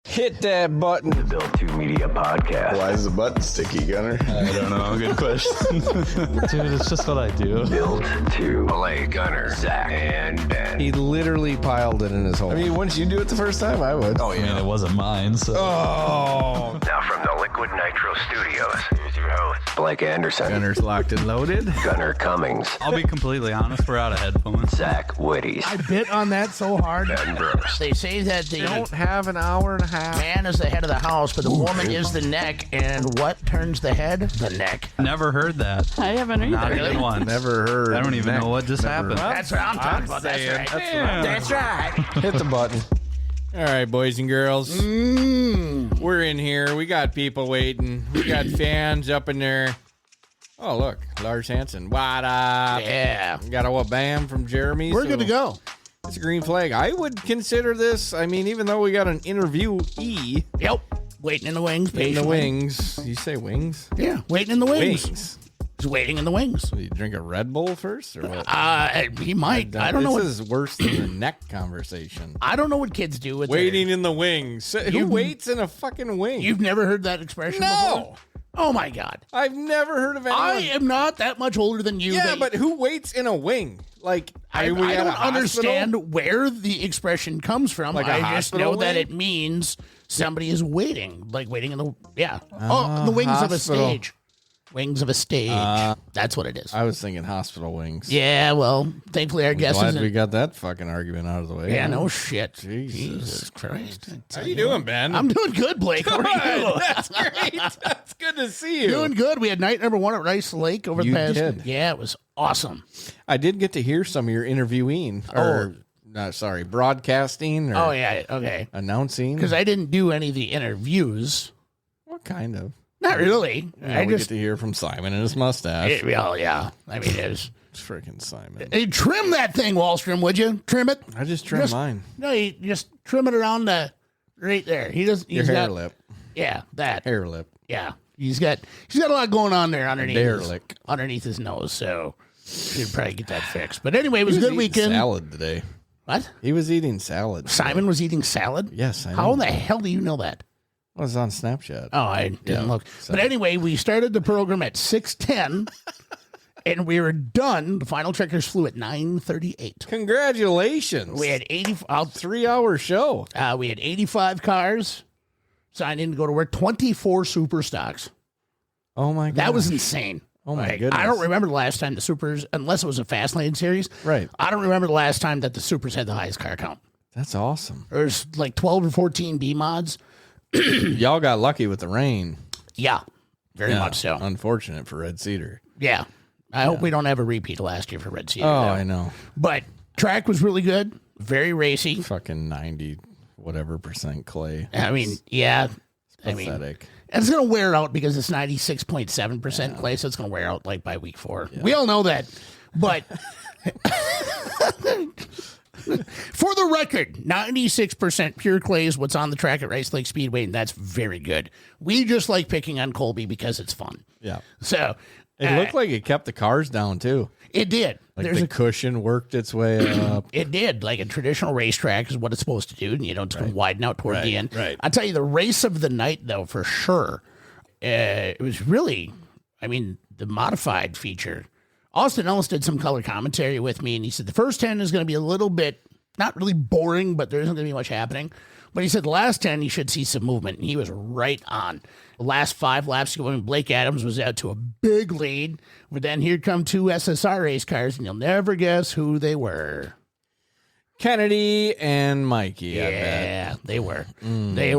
Hit that button. The Build 2 Media Podcast. Why is the button sticky, Gunner? I don't know. Good question. Dude, it's just what I do. Build 2. Malay, Gunner, Zach, and Ben. He literally piled it in his hole. I mean, once you do it the first time, I would. I mean, it wasn't mine, so. Oh. Now from the Liquid Nitro Studios, here's your host, Blake Anderson. Gunner's locked and loaded. Gunner Cummings. I'll be completely honest, we're out of headphones. Zach Whitties. I bit on that so hard. Ben Brooks. They say that the Don't have an hour and a half. man is the head of the house, but the woman is the neck. And what turns the head? The neck. Never heard that. I haven't either. Not even once. Never heard. I don't even know what just happened. That's what I'm talking about. That's right. That's right. Hit the button. All right, boys and girls. We're in here. We got people waiting. We got fans up in there. Oh, look. Lars Hansen. What up? Yeah. We got a bam from Jeremy. We're good to go. It's a green flag. I would consider this, I mean, even though we got an interviewee Yep. Waiting in the wings. in the patiently. wings. You say wings? Yeah. Waiting in the wings. Wings. He's waiting in the wings. Do you drink a Red Bull first or what? He might. I don't know. This is worse than the neck conversation. I don't know what kids do with Waiting in the wings. Who waits in a fucking wing? You've never heard that expression No. before? Oh, my God. I've never heard of anyone. I am not that much older than you. Yeah, that- but who waits in a wing? Like, I are we at a don't hospital? understand where the expression comes from. Like a I just know hospital that wing? it means somebody is waiting, like waiting in the the wings of a hospital. stage. Wings of a stage. That's what it is. I was thinking hospital wings. Yeah, well, thankfully our guest Glad isn't. we got that fucking argument out of the way. Yeah, no shit. Jesus. Christ. How you doing, Ben? I'm doing good, Blake. How are you? That's great. That's good to see you. Doing good. We had night number 1 at Rice Lake over the You past. did. Yeah, it was awesome. I did get to hear some of your interviewing, or broadcasting, or Oh yeah, okay. announcing. Because I didn't do any of the interviews. What kind of? Not really. Yeah, we get to hear from Simon and his mustache. Well, yeah. I mean, it was. It's freaking Simon. Hey, trim that thing, Wallstrom, would you? Trim it. I just trimmed Just- mine. No, you just trim it around the right there. He does. Your He's hair got, lip. Yeah, that. Hair lip. Yeah, he's got a lot going on there underneath. Derelict. Underneath his nose, so should probably get that fixed. But anyway, it was a good weekend. Salad today. What? He was eating salad. Simon was eating salad. Yes, I know. How in the hell do you know that? I was on Snapchat. Oh, I didn't Yeah, look. so- But anyway, we started the program at 6:10, and we were done. The final checkers flew at 9:38. Congratulations. We had 3-hour show. we had 85 cars signed in to go to work. 24 super stocks. Oh my god. That was insane. Oh my Like, goodness. I don't remember the last time the supers, unless it was a fast lane series. Right. I don't remember the last time that the supers had the highest car count. That's awesome. There's like 12 or 14 B mods. Y'all got lucky with the rain. Yeah, very Yeah, much so. Unfortunate for Red Cedar. Yeah. I hope we don't have a repeat of last year for Red Cedar. Oh, though. I know. But track was really good. Very racy. Fucking 90 whatever percent clay. I mean, yeah. I mean, Pathetic. and it's going to wear out because it's 96.7% clay, so it's going to wear out like by week 4. We all know that. But for the record, 96% pure clay is what's on the track at Rice Lake Speedway, and that's very good. We just like picking on Colby because it's fun. Yeah. So It looked like it kept the cars down too. it did. Like There's the cushion worked its way up. It did. Like a traditional racetrack is what it's supposed to do. And, it's going to widen out toward the end. right. I'll tell you, the race of the night, though, for sure, it was really, the modified feature. Austin Ellis did some color commentary with me, and he said the first 10 is going to be a little bit, not really boring, but there isn't going to be much happening. But he said the last 10, you should see some movement, and he was right on. The last 5 laps going, Blake Adams was out to a big lead. But then here come 2 SSR race cars, and you'll never guess who they were. Kennedy and Mikey. I bet. Yeah, they were. They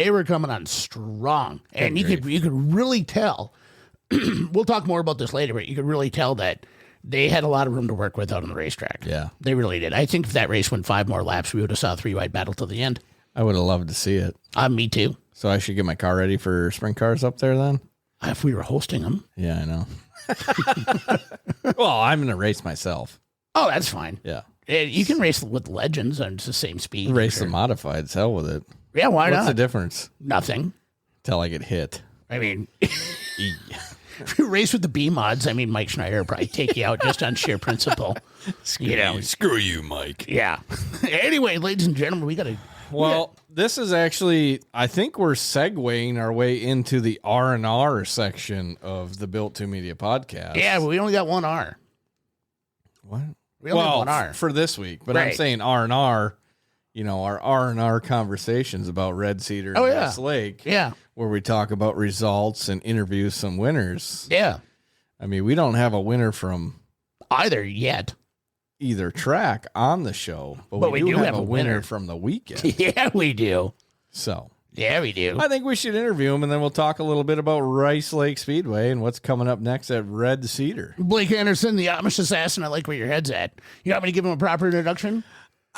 were coming on strong, and you could really tell. We'll talk more about this later, but you could really tell that they had a lot of room to work with out on the racetrack. Yeah. They really did. I think if that race went 5 more laps, we would have saw a 3-wide battle till the end. I would have loved to see it. Me too. So I should get my car ready for sprint cars up there then? If we were hosting them. Yeah, I know. Well, I'm going to race myself. Oh, that's fine. Yeah. You can race with legends on the same speed. Race the modifieds. Hell with it. Yeah, why What's not? the difference? Nothing. Till I get hit. I mean, if you race with the B mods, Mike Schneider will probably take you out just on sheer principle. Screw you, Mike. Yeah. Anyway, ladies and gentlemen, we got a Well, this is actually, I think we're segueing our way into the R&R section of the Built to Media podcast. Yeah, but we only got one R. What? We only have one R. For this week, but I'm Right. saying R&R, our R&R conversations about Red Cedar and West Lake, Yeah. where we talk about results and interview some winners. Yeah. I mean, we don't have a winner from Either yet. either track on the show, but we do have a winner from the weekend. Yeah, we do. So Yeah, we do. I think we should interview him, and then we'll talk a little bit about Rice Lake Speedway and what's coming up next at Red Cedar. Blake Anderson, the Amish assassin. I like where your head's at. You want me to give him a proper introduction?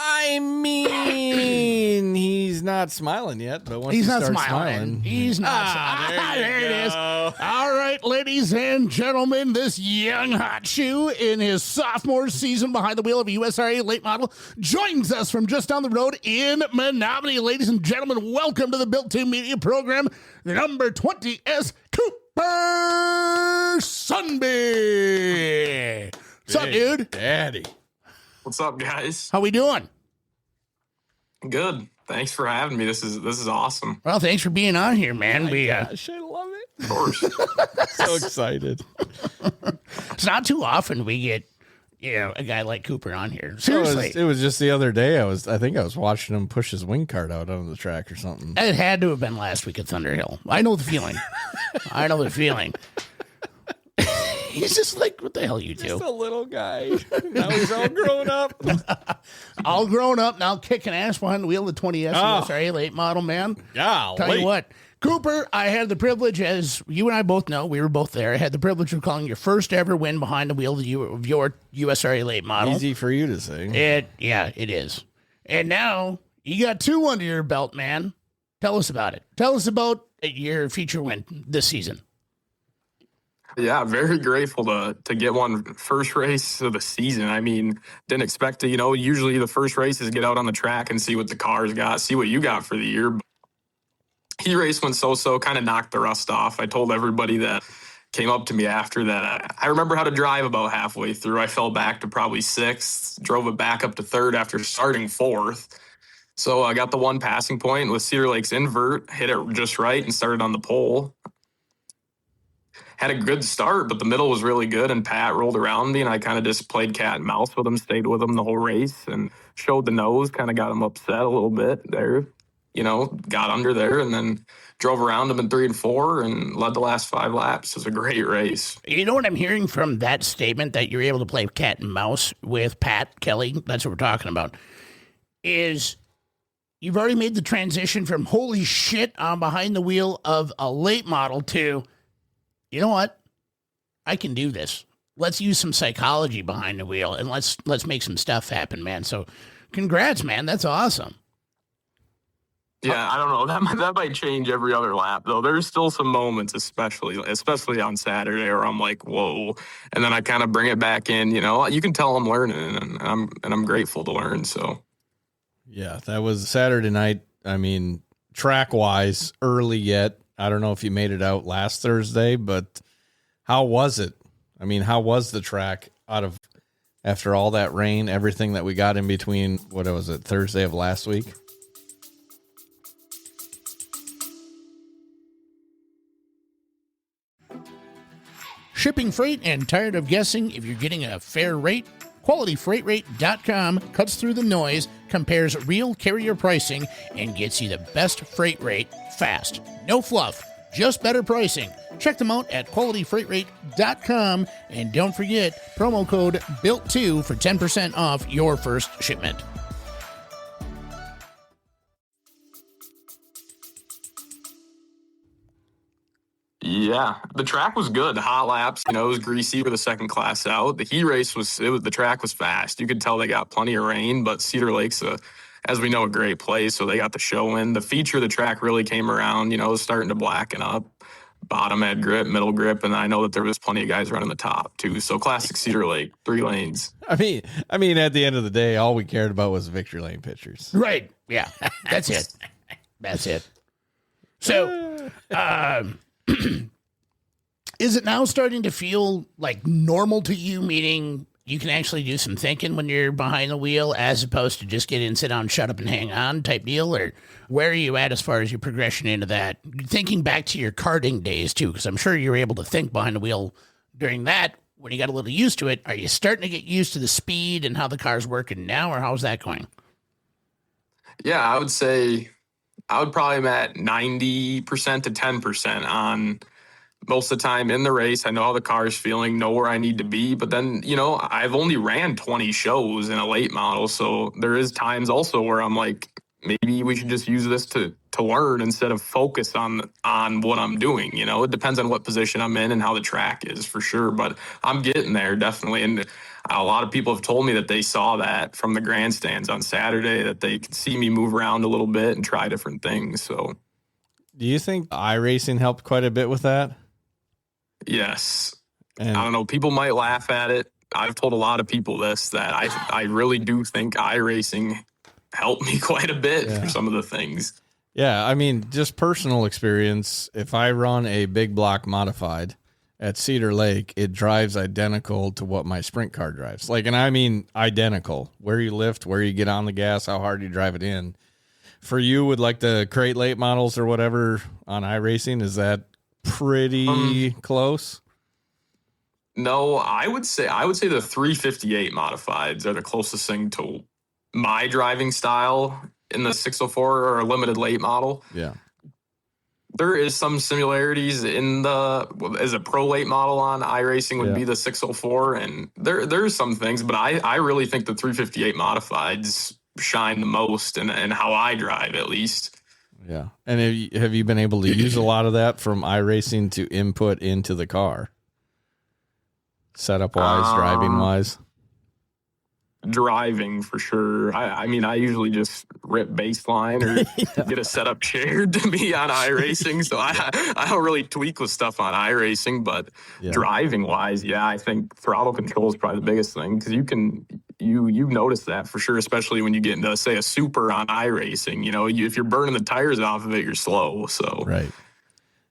I mean, he's not smiling yet, but once He's he not starts smiling. He's not smiling. there you There it is. go. All right, ladies and gentlemen, this young hot shoe in his sophomore season behind the wheel of a USRA Late Model joins us from just down the road in Menominee. Ladies and gentlemen, welcome to the Built to Media program, number 20S Cooper Sundby. What's up, dude? Daddy. What's up, guys? How we doing? Good. Thanks for having me. This is awesome. Well, thanks for being on here, man. Gosh, I love it. Of course. So excited. It's not too often we get, a guy like Cooper on here. Seriously. It was just the other day. I think I was watching him push his wing cart out onto the track or something. It had to have been last week at Thunderhill. I know the feeling. I know the feeling. He's just like, what the hell you do? Just a little guy. Now he's all grown up. All grown up, now kicking ass behind the wheel of the 20S USRA Late Model, man. Golly. Tell you what, Cooper, I had the privilege, as you and I both know, we were both there. I had the privilege of calling your first ever win behind the wheel of your USRA Late Model. Easy for you to say. It is. And now you got two under your belt, man. Tell us about it. Tell us about your feature win this season. Yeah, very grateful to get one first race of the season. I mean, didn't expect to, usually the first race is get out on the track and see what the cars got, see what you got for the year. But he race went so, kind of knocked the rust off. I told everybody that came up to me after that. I remember how to drive about halfway through. I fell back to probably sixth, drove it back up to third after starting fourth. So I got the one passing point with Cedar Lake's invert, hit it just right and started on the pole. Had a good start, but the middle was really good, and Pat rolled around me, and I kind of just played cat and mouse with him, stayed with him the whole race, and showed the nose, kind of got him upset a little bit there, got under there, and then drove around him in 3 and 4 and led the last 5 laps. It was a great race. You know what I'm hearing from that statement, that you're able to play cat and mouse with Pat Kelly, that's what we're talking about, is you've already made the transition from holy shit, I'm behind the wheel of a late model to, you know what? I can do this. Let's use some psychology behind the wheel and let's make some stuff happen, man. So congrats, man. That's awesome. Yeah, I don't know. That might change every other lap, though. There's still some moments, especially on Saturday, where I'm like, whoa. And then I kind of bring it back in, You can tell I'm learning, and I'm grateful to learn, so. Yeah, that was Saturday night. I mean, track-wise, early yet. I don't know if you made it out last Thursday, but how was it? I mean, how was the track after all that rain, everything that we got in between, what was it, Thursday of last week? Shipping freight and tired of guessing if you're getting a fair rate? QualityFreightRate.com cuts through the noise, compares real carrier pricing, and gets you the best freight rate fast. No fluff, just better pricing. Check them out at QualityFreightRate.com, and don't forget promo code BUILT2 for 10% off your first shipment. Yeah, the track was good. The hot laps, it was greasy for the second class out. The heat race the track was fast. You could tell they got plenty of rain, but Cedar Lake's as we know, a great place, so they got the show in. The feature of the track really came around, it was starting to blacken up. Bottom had grip, middle grip, and I know that there was plenty of guys running the top too. So classic Cedar Lake, 3 lanes. I mean, at the end of the day, all we cared about was victory lane pictures. Right. Yeah. That's it. That's it. So, is it now starting to feel like normal to you? Meaning you can actually do some thinking when you're behind the wheel as opposed to just get in, sit down, shut up, and hang on type deal? Or where are you at as far as your progression into that? Thinking back to your karting days, too, because I'm sure you were able to think behind the wheel during that when you got a little used to it. Are you starting to get used to the speed and how the car's working now, or how's that going? Yeah, I would say I would probably be at 90% to 10% on most of the time in the race. I know how the car is feeling, know where I need to be. But then, I've only ran 20 shows in a late model. So there is times also where I'm like, maybe we should just use this to learn instead of focus on what I'm doing. It depends on what position I'm in and how the track is for sure. But I'm getting there definitely. And a lot of people have told me that they saw that from the grandstands on Saturday, that they could see me move around a little bit and try different things. So Do you think iRacing helped quite a bit with that? yes. And I don't know. People might laugh at it. I've told a lot of people this, that I really do think iRacing helped me quite a bit for some of the things. yeah, I mean, just personal experience. If I run a big block modified at Cedar Lake, it drives identical to what my sprint car drives. And I mean identical. Where you lift, where you get on the gas, how hard you drive it in. For you with the crate late models or whatever on iRacing, is that pretty close? No, I would say the 358 modifieds are the closest thing to my driving style in the 604 or a limited late model. Yeah. There is some similarities as a pro late model on iRacing would be the 604, and there's some things, but I really think the 358 modifieds shine the most and how I drive, at least. Yeah. And have you been able to use a lot of that from iRacing to input into the car? Setup wise, driving wise? Driving for sure. I mean, I usually just rip baseline or get a setup chair to be on iRacing. So I don't really tweak with stuff on iRacing, but driving wise, I think throttle control is probably the biggest thing, because you notice that for sure, especially when you get into, say, a super on iRacing. If you're burning the tires off of it, you're slow. So Right.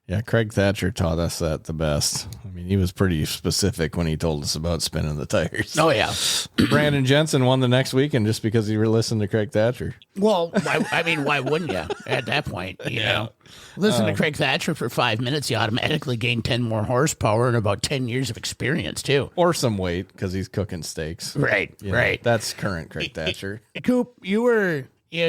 Yeah, Craig Thatcher taught us that the best. I mean, he was pretty specific when he told us about spinning the tires. Oh, yeah. Brandon Jensen won the next weekend just because he listened to Craig Thatcher. Well, why wouldn't you at that point? Listen to Craig Thatcher for 5 minutes, you automatically gain 10 more horsepower and about 10 years of experience, too. Or some weight, because he's cooking steaks. Right, right. That's current Craig Thatcher. Coop, you were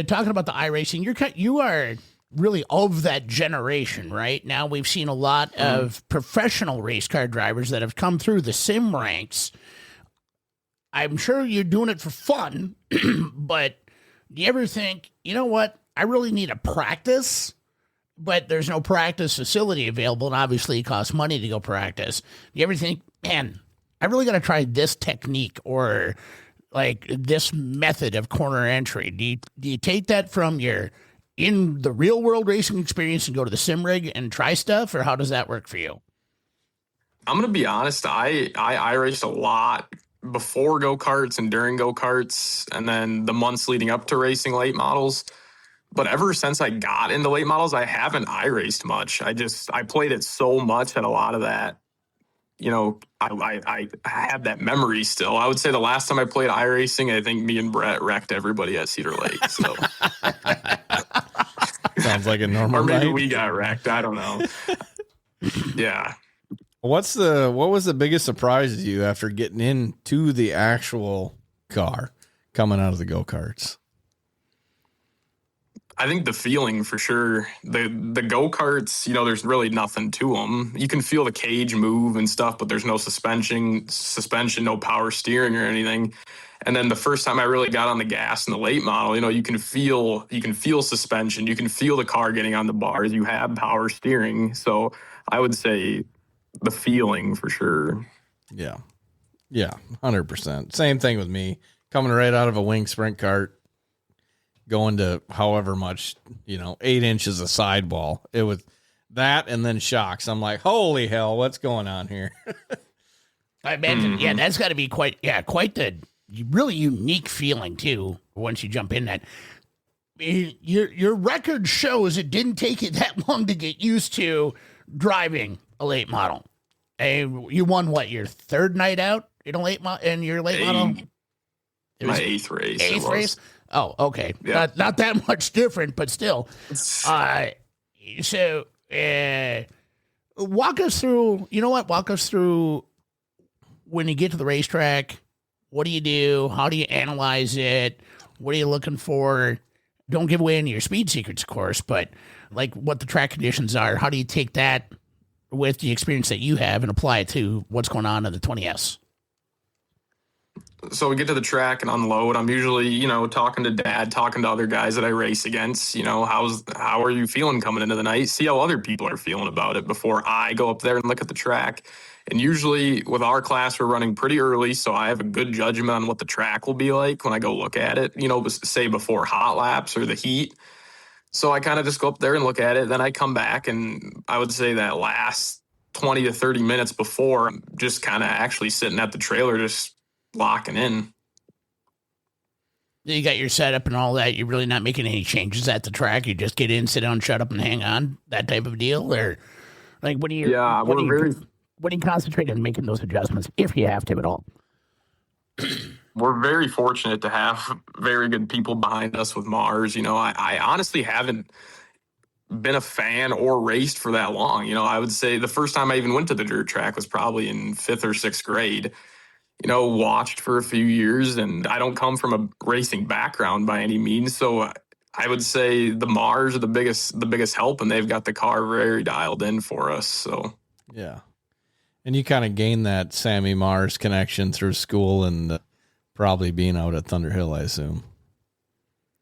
talking about the iRacing. You are really of that generation, right? Now we've seen a lot of professional race car drivers that have come through the sim ranks. I'm sure you're doing it for fun, but do you ever think, you know what, I really need a practice, but there's no practice facility available, and obviously it costs money to go practice. Do you ever think, man, I really got to try this technique or this method of corner entry? Do you take that from your in the real world racing experience and go to the sim rig and try stuff, or how does that work for you? I'm going to be honest. I raced a lot before go-karts and during go-karts, and then the months leading up to racing late models. But ever since I got into late models, I haven't iRaced much. I played it so much that a lot of that, I have that memory still. I would say the last time I played iRacing, I think me and Brett wrecked everybody at Cedar Lake. So sounds like a normal or maybe night. we got wrecked. I don't know. Yeah. What was the biggest surprise to you after getting into the actual car coming out of the go-karts? I think the feeling for sure. The go-karts, there's really nothing to them. You can feel the cage move and stuff, but there's no suspension, no power steering or anything. And then the first time I really got on the gas in the late model, you can feel suspension, you can feel the car getting on the bars, you have power steering. So I would say the feeling for sure. Yeah. Yeah, 100%. Same thing with me. Coming right out of a wing sprint cart, going to however much, 8 inches of sidewall. It was that and then shocks. I'm like, holy hell, what's going on here? I imagine, that's got to be quite the really unique feeling, too, once you jump in that. Your record shows it didn't take you that long to get used to driving a late model. You won, what, your third night out? in your late model? It My was eighth race. it eighth was. race. Oh, okay. Yeah. Not that much different, but still. So walk us through. You know what? Walk us through when you get to the racetrack. What do you do? How do you analyze it? What are you looking for? Don't give away any of your speed secrets, of course, but like what the track conditions are. How do you take that with the experience that you have and apply it to what's going on in the 20S? So we get to the track and unload. I'm usually, talking to Dad, talking to other guys that I race against. How are you feeling coming into the night? See how other people are feeling about it before I go up there and look at the track. And usually with our class, we're running pretty early, so I have a good judgment on what the track will be like when I go look at it, say before hot laps or the heat. So I kind of just go up there and look at it. Then I come back, and I would say that last 20 to 30 minutes before, I'm just kind of actually sitting at the trailer, just locking in. You got your setup and all that. You're really not making any changes at the track. You just get in, sit down, shut up, and hang on. That type of deal, or like what do you? Yeah, what do you, very. What do you concentrate on making those adjustments if you have to at all? We're very fortunate to have very good people behind us with Mars. I honestly haven't been a fan or raced for that long. I would say the first time I even went to the dirt track was probably in 5th or 6th grade. Watched for a few years, and I don't come from a racing background by any means. So I would say the Mars are the biggest help, and they've got the car very dialed in for us. So Yeah. And you kind of gain that Sammy Mars connection through school and probably being out at Thunder Hill, I assume.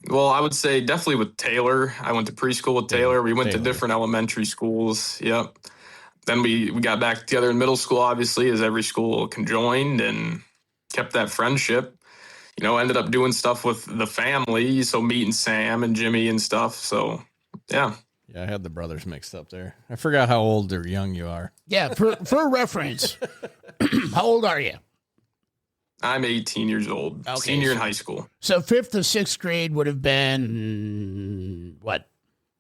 Well, I would say definitely with Taylor. I went to preschool with Taylor. We went to different elementary schools. Yep. Then we got back together in middle school, obviously, as every school conjoined, and kept that friendship. Ended up doing stuff with the family, so meeting Sam and Jimmy and stuff. So, yeah. Yeah, I had the brothers mixed up there. I forgot how old or young you are. Yeah, for reference, how old are you? I'm 18 years old, Okay, senior in high school. So 5th to 6th grade would have been,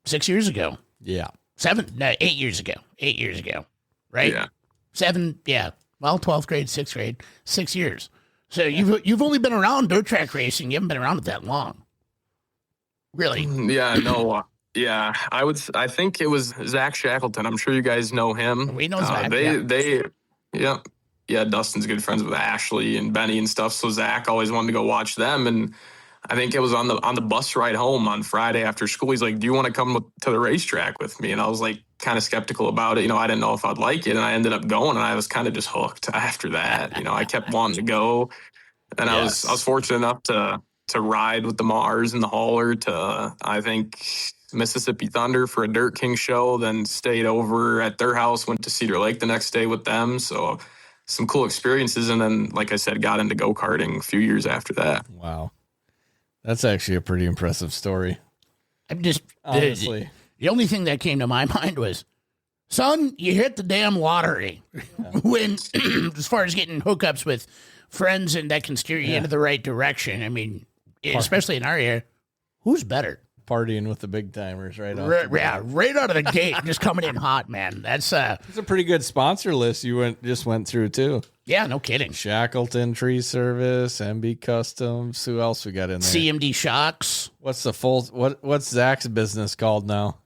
6 years ago? Yeah. 8 years ago. 8 years ago, right? Yeah. 7, yeah. Well, 12th grade, 6th grade, 6 years. So you've only been around dirt track racing. You haven't been around it that long. Really? Yeah, no. Yeah, I think it was Zach Shackleton. I'm sure you guys know him. We know Zach. Yeah, Dustin's good friends with Ashley and Benny and stuff. So Zach always wanted to go watch them, and I think it was on the bus ride home on Friday after school. He's like, "Do you want to come to the racetrack with me?" And I was like, kind of skeptical about it. I didn't know if I'd like it, and I ended up going, and I was kind of just hooked after that. I kept wanting to go, and Yes. I was fortunate enough to ride with the Mars and the hauler to, I think, Mississippi Thunder for a Dirt King show, then stayed over at their house, went to Cedar Lake the next day with them. So some cool experiences. And then, like I said, got into go-karting a few years after that. Wow. That's actually a pretty impressive story. I'm just, Honestly. the only thing that came to my mind was, son, you hit the damn lottery. When, as far as getting hookups with friends and that can steer you into the right direction. I mean, especially in our area, who's better? Partying with the big timers right off. Right out of the gate, just coming in hot, man. That's It's a pretty good sponsor list you went through too. yeah, no kidding. Shackleton Tree Service, MB Customs. Who else we got in there? CMD Shocks. What's what's Zach's business called now?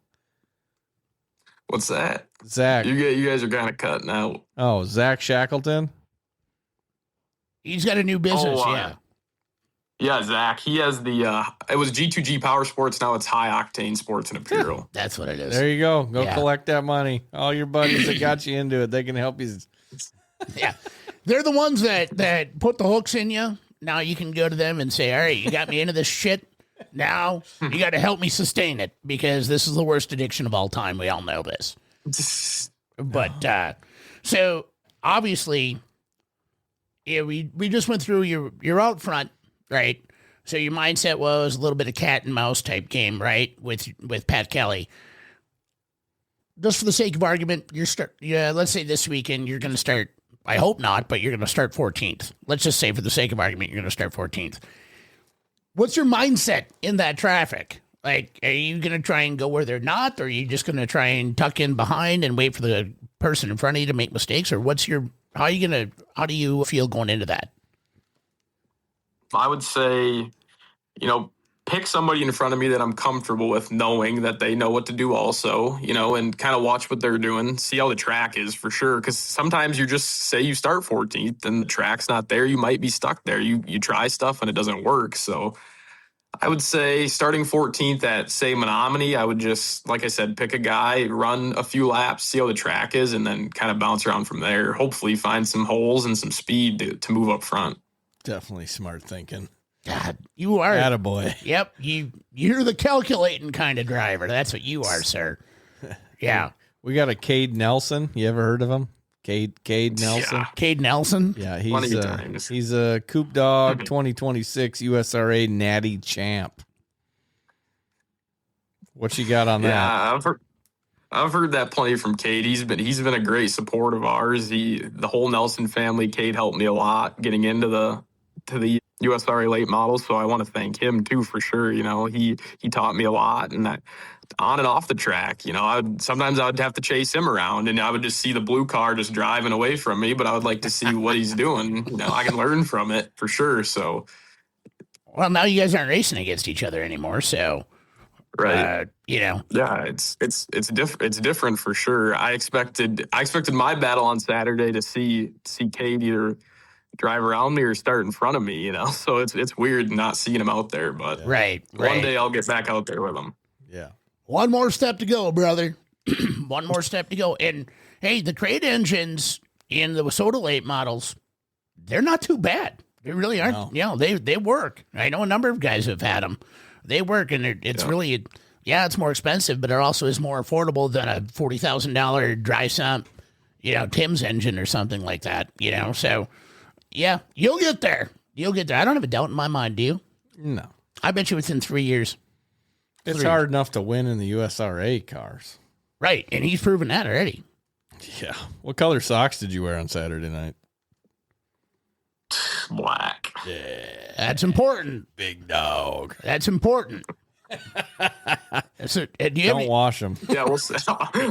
What's that? Zach. You guys are kind of cutting out. Oh, Zach Shackleton. He's got a new business. Oh, Yeah. Yeah, Zach. He has it was G2G Power Sports. Now it's High Octane Sports and Apparel. That's what it is. There you go. Go Yeah. collect that money. All your buddies that got you into it, they can help you. Yeah. They're the ones that put the hooks in you. Now you can go to them and say, all right, you got me into this shit. Now you got to help me sustain it because this is the worst addiction of all time. We all know this. But so obviously, yeah, we just went through you're out front, right? So your mindset was a little bit of cat and mouse type game, right? With Pat Kelly. Just for the sake of argument, let's say this weekend you're going to start. I hope not, but you're going to start 14th. Let's just say for the sake of argument, you're going to start 14th. What's your mindset in that traffic? Like, are you going to try and go where they're not? Or are you just going to try and tuck in behind and wait for the person in front of you to make mistakes? Or what's your How do you feel going into that? I would say, pick somebody in front of me that I'm comfortable with, knowing that they know what to do also, and kind of watch what they're doing, see how the track is for sure. Because sometimes you just say you start 14th and the track's not there. You might be stuck there. You try stuff and it doesn't work. So I would say starting 14th at, say, Menominee, I would just, like I said, pick a guy, run a few laps, see how the track is, and then kind of bounce around from there. Hopefully find some holes and some speed to move up front. Definitely smart thinking. God, you are. Attaboy. Yep, you're the calculating kind of driver. That's what you are, sir. Yeah. We got a Cade Nelson. You ever heard of him? Cade Nelson. Yeah. Cade Nelson. Yeah, Times. he's a Coupe Dog 2026 USRA Natty champ. What you got on that? Yeah, I've heard that plenty from Cade. He's been a great support of ours. The whole Nelson family. Cade helped me a lot getting into the USRA Late Models, so I want to thank him too for sure. He taught me a lot, and that on and off the track. Sometimes I would have to chase him around, and I would just see the blue car just driving away from me. But I would like to see what he's doing. I can learn from it for sure. So, well, now you guys aren't racing against each other anymore, so right. Yeah, it's different for sure. I expected my battle on Saturday to see Cade either drive around me or start in front of me, So it's weird not seeing him out there, but right. One day I'll get back out there with him. Yeah. One more step to go, brother. One more step to go. And hey, the crate engines in the Cedar Lake models, they're not too bad. They really aren't. No. They work. I know a number of guys have had them. They work, and it's really, it's more expensive, but it also is more affordable than a $40,000 dry sump, Tim's engine or something like that, So, yeah, you'll get there. You'll get there. I don't have a doubt in my mind, do you? No. I bet you within 3 years. It's hard enough to win in the USRA cars. Right, and he's proven that already. Yeah. What color socks did you wear on Saturday night? Black. Yeah. That's important. Big dog. That's important. Don't wash them. Yeah, we'll see.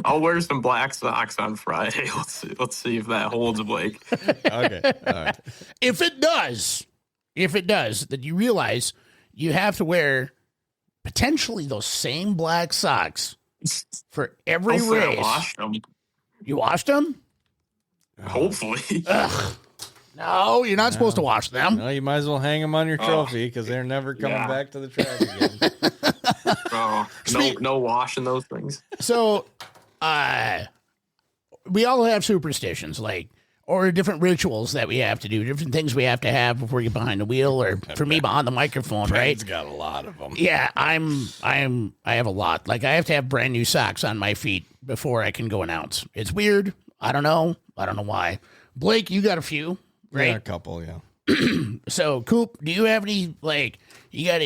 I'll wear some black socks on Friday. Let's see if that holds, Blake. Okay. All right. If it does, then you realize you have to wear potentially those same black socks for every Hopefully race. I washed them. You washed them? Hopefully. Ugh. No, you're not supposed to wash them. No, you might as well hang them on your trophy because they're never coming back to the track again. No washing those things. So, we all have superstitions, or different rituals that we have to do, different things we have to have before we get behind the wheel, or for me behind the microphone, right? Ben's got a lot of them. Yeah, I have a lot. I have to have brand new socks on my feet before I can go announce. It's weird. I don't know why. Blake, you got a few, right? Yeah, a couple, yeah. So, Coop, do you have any,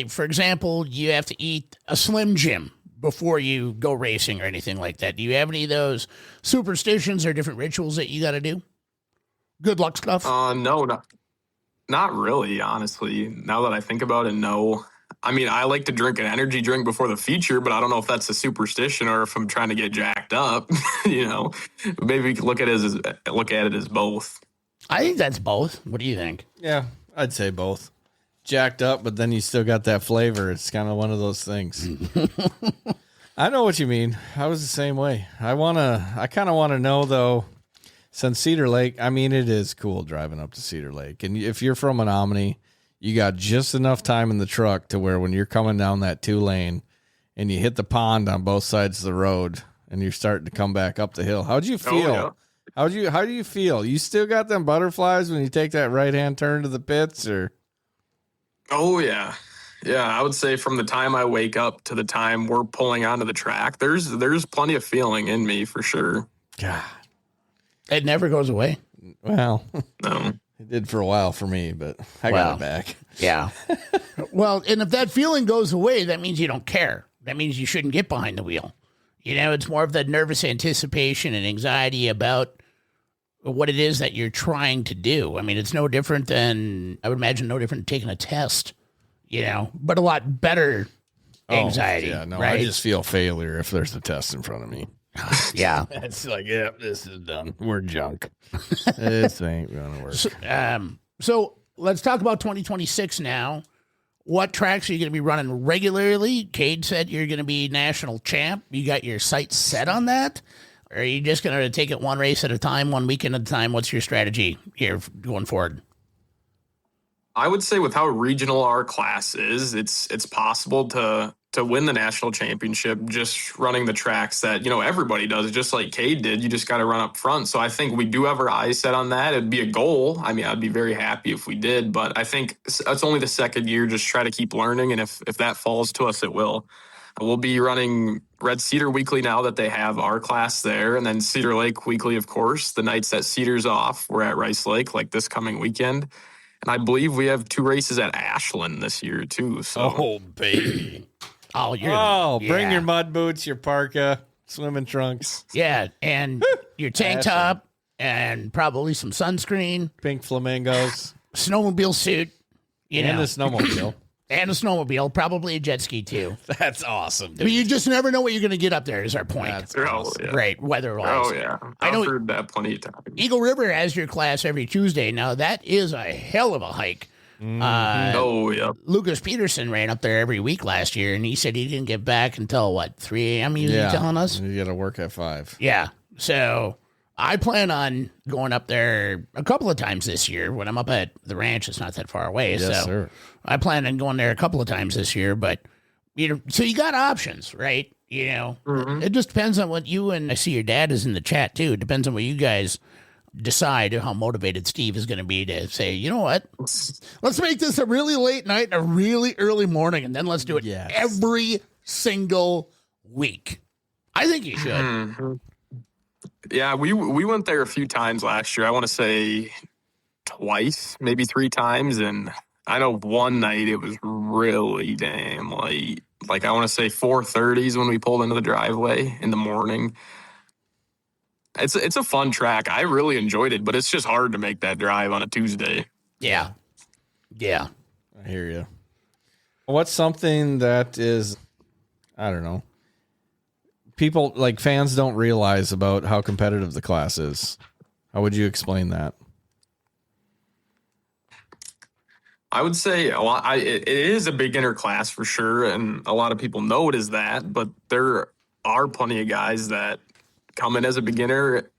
for example, you have to eat a Slim Jim before you go racing or anything like that? Do you have any of those superstitions or different rituals that you got to do? Good luck stuff? No, not really, honestly. Now that I think about it, no. I mean, I like to drink an energy drink before the feature, but I don't know if that's a superstition or if I'm trying to get jacked up. Maybe we could look at it as both. I think that's both. What do you think? Yeah, I'd say both. Jacked up, but then you still got that flavor. It's kind of one of those things. I know what you mean. I was the same way. I kind of want to know, though, since Cedar Lake, I mean, it is cool driving up to Cedar Lake. And if you're from Menominee, you got just enough time in the truck to where when you're coming down that 2-lane and you hit the pond on both sides of the road and you're starting to come back up the hill, how'd you feel? Oh, yeah. How do you feel? You still got them butterflies when you take that right-hand turn to the pits, or? Oh, yeah. Yeah, I would say from the time I wake up to the time we're pulling onto the track, there's plenty of feeling in me for sure. God. It never goes away. Well, No. it did for a while for me, but I got it back. Yeah. Well, and if that feeling goes away, that means you don't care. That means you shouldn't get behind the wheel. It's more of the nervous anticipation and anxiety about what it is that you're trying to do. I mean, it's no different than, I would imagine, no different than taking a test, but a lot better anxiety. Yeah, no, right? I just feel failure if there's a test in front of me. Yeah. It's like, yeah, this is done. We're junk. This ain't gonna work. So let's talk about 2026 now. What tracks are you going to be running regularly? Cade said you're going to be national champ. You got your sights set on that? Or are you just going to take it one race at a time, one weekend at a time? What's your strategy here going forward? I would say with how regional our class is, it's possible to win the national championship just running the tracks that, everybody does, just like Cade did. You just got to run up front. So I think we do have our eyes set on that. It'd be a goal. I mean, I'd be very happy if we did, but I think it's only the second year. Just try to keep learning. And if that falls to us, it will. We'll be running Red Cedar weekly now that they have our class there. And then Cedar Lake weekly, of course. The nights that Cedar's off, we're at Rice Lake like this coming weekend. And I believe we have 2 races at Ashland this year, too. So. Oh, baby. yeah. Bring your mud boots, your parka, swimming trunks. Yeah, and your tank top and probably some sunscreen. Pink flamingos. Snowmobile suit. And a snowmobile. And a snowmobile, probably a jet ski, too. That's awesome. I mean, you just never know what you're going to get up there is our point. That's Oh, awesome. yeah. Right, weather-wise. Oh, yeah. I know- I've heard that plenty of times. Eagle River has your class every Tuesday. Now, that is a hell of a hike. Oh, yeah. Lucas Peterson ran up there every week last year, and he said he didn't get back until, 3 a.m., he was telling us? You got to work at 5. Yeah. So I plan on going up there a couple of times this year. When I'm up at the ranch, it's not that far away. Yes, so sir. I plan on going there a couple of times this year. But, so you got options, right? It just depends on what you and I see your dad is in the chat, too. It depends on what you guys decide how motivated Steve is going to be to say, you know what? Let's make this a really late night and a really early morning, and then let's do it every single week. I think you should. Mm-hmm. Yeah, we went there a few times last year. I want to say twice, maybe 3 times. And I know one night it was really damn late. Like I want to say 4:30 when we pulled into the driveway in the morning. It's a fun track. I really enjoyed it, but it's just hard to make that drive on a Tuesday. Yeah. Yeah. I hear you. What's something that is, I don't know, people like fans don't realize about how competitive the class is? How would you explain that? I would say a lot. It is a beginner class for sure, and a lot of people know it as that. But there are plenty of guys that come in as a beginner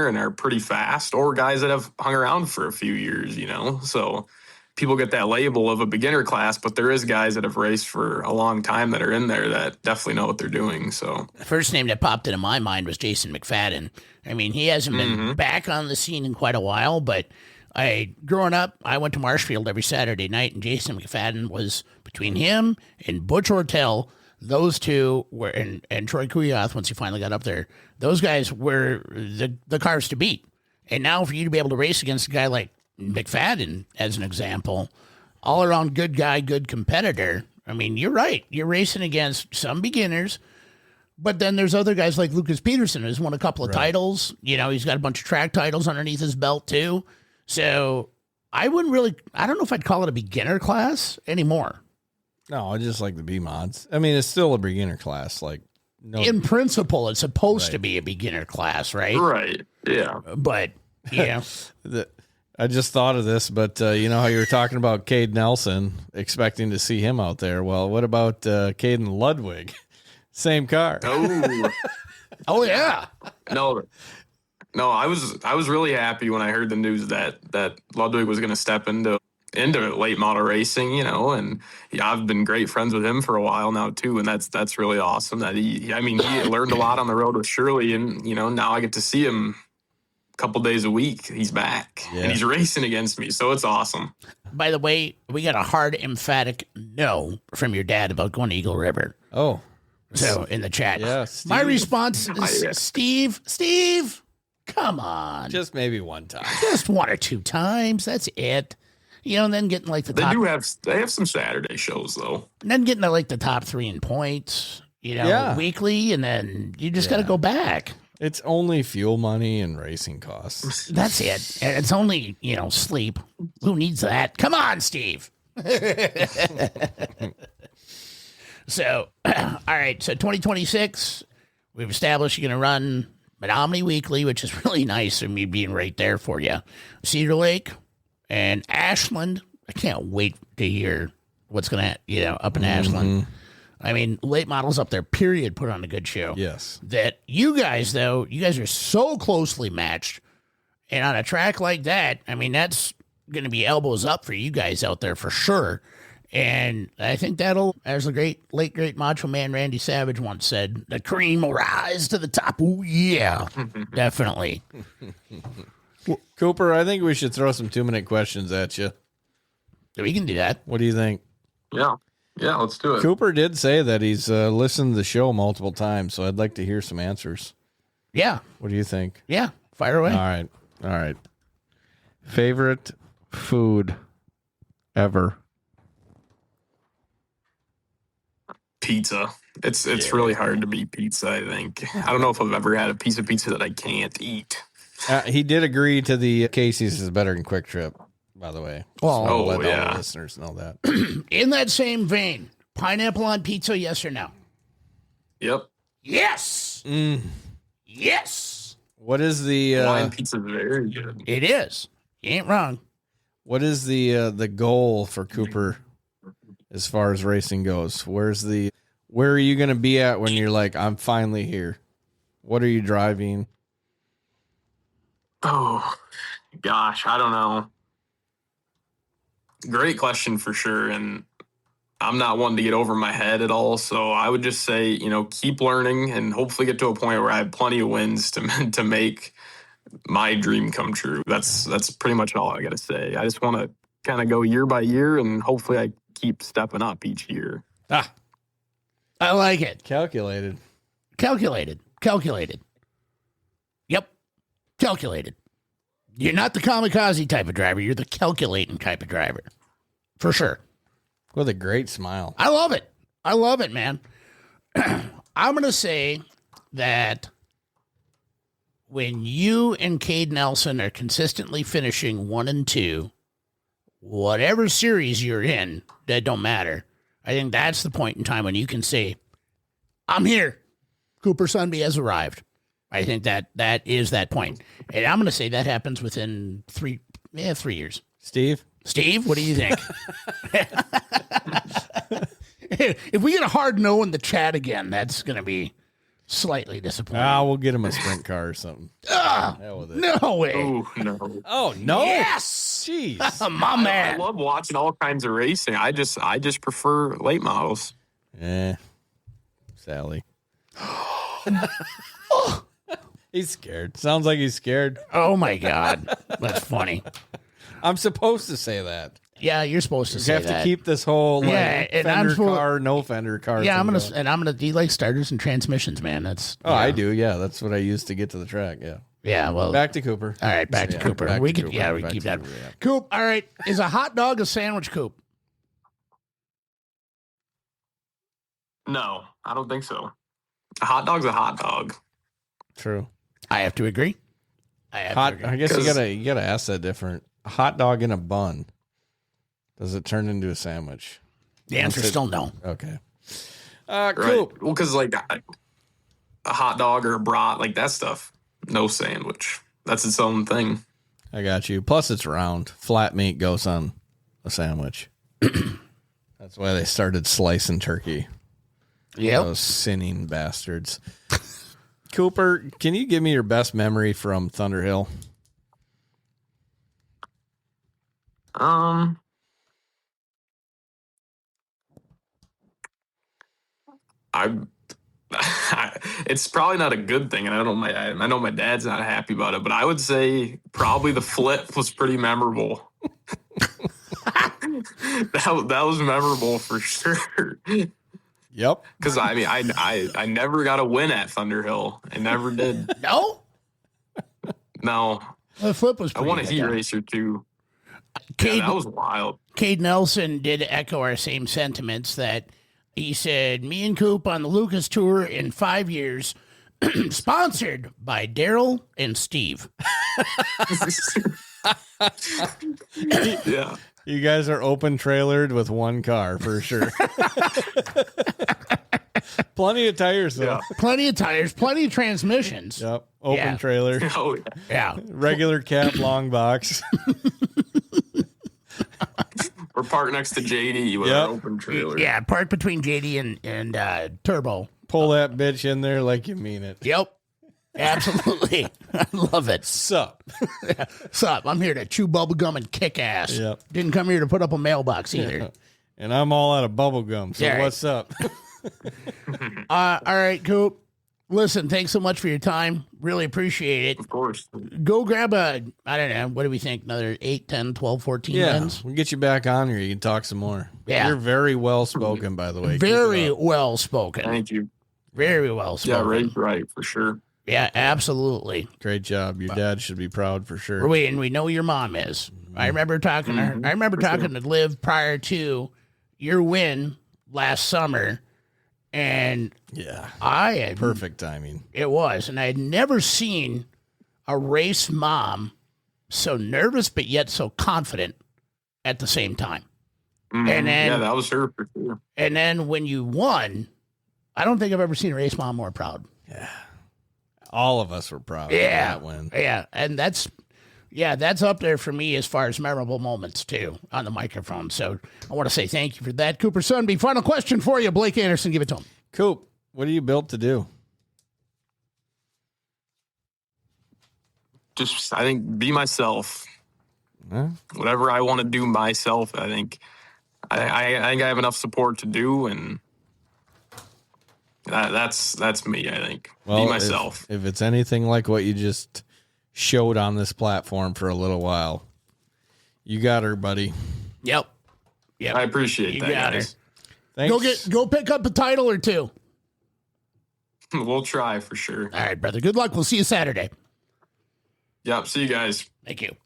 and are pretty fast, or guys that have hung around for a few years. So people get that label of a beginner class, but there is guys that have raced for a long time that are in there that definitely know what they're doing. So The first name that popped into my mind was Jason McFadden. I mean, he hasn't been back on the scene in quite a while, but growing up, I went to Marshfield every Saturday night, and Jason McFadden was between him and Butch Ortel. Those two were, and Troy Kuyath, once he finally got up there, those guys were the cars to beat. And now for you to be able to race against a guy like McFadden, as an example, all around good guy, good competitor. I mean, you're right. You're racing against some beginners, but then there's other guys like Lucas Peterson, who's won a couple of titles. He's got a bunch of track titles underneath his belt too. So I don't know if I'd call it a beginner class anymore. No, I just like the B mods. I mean, it's still a beginner class. Like, no, In principle, it's supposed to be a beginner class, right? right, yeah. But, yeah. I just thought of this, but you know how you were talking about Cade Nelson, expecting to see him out there. Well, what about Caden Ludwig? Same car. Oh, Oh, yeah. no, I was really happy when I heard the news that Ludwig was going to step into late model racing, and I've been great friends with him for a while now too, and that's really awesome that he learned a lot on the road with Shirley, and now I get to see him a couple days a week. He's back and he's racing against me, so it's awesome. By the way, we got a hard, emphatic no from your dad about going to Eagle River. Oh, So in the chat, Yeah, my Steve. response is Steve, come on, just maybe one time. just 1 or 2 times. That's it. And then getting like the They top, they have some Saturday shows though. and then getting to like the top 3 in points, Yeah. weekly, and then you just got to go back. It's only fuel money and racing costs. That's it. And it's only, sleep. Who needs that? Come on, Steve. So, all right. So 2026, We've established you're going to run Menominee weekly, which is really nice of me being right there for you. Cedar Lake and Ashland. I can't wait to hear what's going to, up in Ashland. I mean, late models up there, period, put on a good show. Yes. That you guys, though, you guys are so closely matched. And on a track like that, I mean, that's going to be elbows up for you guys out there for sure. And I think that'll, as the late great Macho Man Randy Savage once said, the cream will rise to the top. Ooh, yeah, definitely. Cooper, I think we should throw some 2-minute questions at you. We can do that. What do you think? Yeah. Yeah, let's do it. Cooper did say that he's listened to the show multiple times, so I'd like to hear some answers. Yeah. What do you think? Yeah. Fire away. All right. Favorite food ever? Pizza. It's really hard to beat pizza, I think. I don't know if I've ever had a piece of pizza that I can't eat. He did agree to the Casey's is better than Quick Trip, by the way. Well, So I'll let all yeah. the listeners know that. In that same vein, pineapple on pizza, yes or no? Yep. Yes. Yes. What is the Hawaiian pizza is very good. It is. You ain't wrong. what is the goal for Cooper as far as racing goes? Where are you going to be at when you're like, I'm finally here? What are you driving? Oh, gosh, I don't know. Great question for sure. And I'm not one to get over my head at all. So I would just say, keep learning and hopefully get to a point where I have plenty of wins to make my dream come true. That's pretty much all I got to say. I just want to kind of go year by year and hopefully I keep stepping up each year. I like it. Calculated. Calculated. Yep. Calculated. You're not the kamikaze type of driver. You're the calculating type of driver. For sure. With a great smile. I love it, man. I'm going to say that when you and Cade Nelson are consistently finishing 1 and 2, whatever series you're in, that don't matter. I think that's the point in time when you can say, I'm here. Cooper Sundby has arrived. I think that is that point. And I'm going to say that happens within 3 years. Steve, what do you think? If we get a hard no in the chat again, that's going to be slightly disappointing. we'll get him a sprint car or something. Hell with it. No way. Oh, no. Oh, no. Yes. Jeez. My I man. love watching all kinds of racing. I just prefer late models. Sally. He's scared. Sounds like he's scared. Oh, my God. That's funny. I'm supposed to say that. Yeah, you're supposed to You say have that. to keep this whole and I'm fender supposed- car, no fender car. Yeah, thing going. do you like starters and transmissions, man? That's Oh, I do. Yeah, that's what I use to get to the track. Yeah. Yeah, well. Back to Cooper. All right, back to Yeah, Cooper. back We to could, Cooper. we Back keep to that. Cooper, yeah. Coop. All right, is a hot dog a sandwich, Coop? No, I don't think so. A hot dog's a hot dog. True. I have to agree. I guess you gotta ask that different. A hot dog in a bun. Does it turn into a sandwich? The answer's still no. Okay. Right. Coop. Well, because like a hot dog or a brat, like that stuff, no sandwich. That's its own thing. I got you. Plus, it's round. Flat meat goes on a sandwich. That's why they started slicing turkey. Yep. Those sinning bastards. Cooper, can you give me your best memory from Thunderhill? It's probably not a good thing, and I know my dad's not happy about it, but I would say probably the flip was pretty memorable. that was memorable for sure. Yep. Because I mean, I never got a win at Thunderhill. I never did. No? No, The flip was I pretty won a good, heat though. racer too. Cade, Yeah, that was wild. Cade Nelson did echo our same sentiments that he said, me and Coop on the Lucas Tour in 5 years, sponsored by Daryl and Steve. Yeah. You guys are open trailered with one car for sure. Plenty of tires, though. Yeah. Plenty of tires, plenty of transmissions. Yep. Open Yeah. trailer. Oh, yeah. Yeah. Regular cab, long box. We're parked next to JD with Yep. our open trailer. Yeah, parked between JD and Turbo. Pull that bitch in there like you mean it. Yep. Absolutely. I love it. Sup? Sup? I'm here to chew bubble gum and kick ass. Yep. Didn't come here to put up a mailbox either. And I'm all out of bubble gum. So Yeah, right. what's up? All right, Coop. Listen, thanks so much for your time. Really appreciate it. Of course. Go grab I don't know, what do we think? Another 8, 10, 12, 14 Yeah, wins? we'll get you back on here. You can talk some more. Yeah. You're very well spoken, by the way. Keep it Very up. well spoken. Thank you. Very well Yeah, spoken. right, for sure. Yeah, absolutely. Great job. Your dad should be proud for sure. And we know your mom is. I remember talking to her. I remember talking to Liv prior to your win last summer, and Yeah. I had Perfect timing. It was, and I had never seen a race mom so nervous but yet so confident at the same time. Mhm. And then- yeah, that was her for sure. And then when you won, I don't think I've ever seen a race mom more proud. All of us were proud Yeah, of that win. yeah, and that's up there for me as far as memorable moments too on the microphone. So I want to say thank you for that, Cooper Sundby. Final question for you, Blake Anderson. Give it to him. Coop, what are you built to do? Just, I think, be myself. Huh? Whatever I want to do myself, I think I think I have enough support to do, and that's me. I think be myself. If it's anything like what you just showed on this platform for a little while, you got her, buddy. Yep. I appreciate You that, got guys. Thanks. Go pick up a title or two. We'll try for sure. All right, brother. Good luck. We'll see you Saturday. Yep. See you guys. Thank you.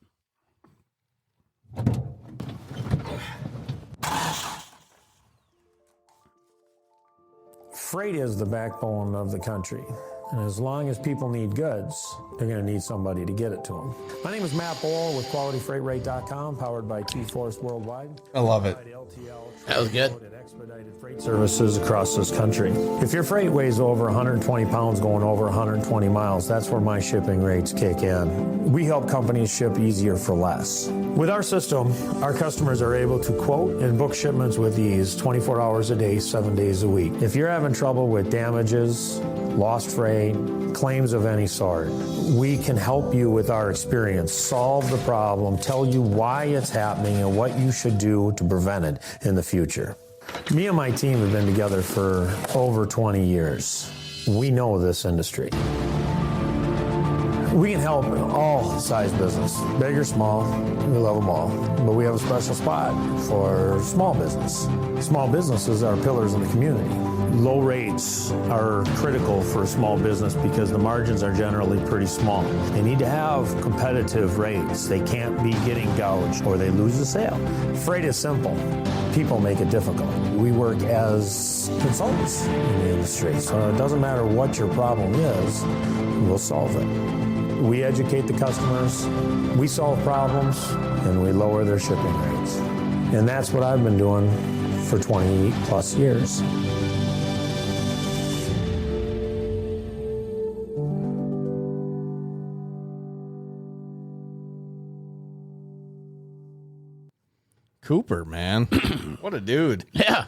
Freight is the backbone of the country. And as long as people need goods, they're going to need somebody to get it to them. My name is Matt Bohl with QualityFreightRate.com, powered by T-Force Worldwide. I love it. That was good. Expedited freight services across this country. If your freight weighs over 120 pounds going over 120 miles, that's where my shipping rates kick in. We help companies ship easier for less. With our system, our customers are able to quote and book shipments with ease 24 hours a day, 7 days a week. If you're having trouble with damages, lost freight, claims of any sort, we can help you with our experience, solve the problem, tell you why it's happening and what you should do to prevent it in the future. Me and my team have been together for over 20 years. We know this industry. We can help all size business, big or small, we love them all. But we have a special spot for small business. Small businesses are pillars in the community. Low rates are critical for a small business because the margins are generally pretty small. They need to have competitive rates. They can't be getting gouged or they lose the sale. Freight is simple. People make it difficult. We work as consultants in the industry, so it doesn't matter what your problem is, we'll solve it. We educate the customers, we solve problems, and we lower their shipping rates. And that's what I've been doing for 20 plus years. Cooper, man. What a dude. Yeah.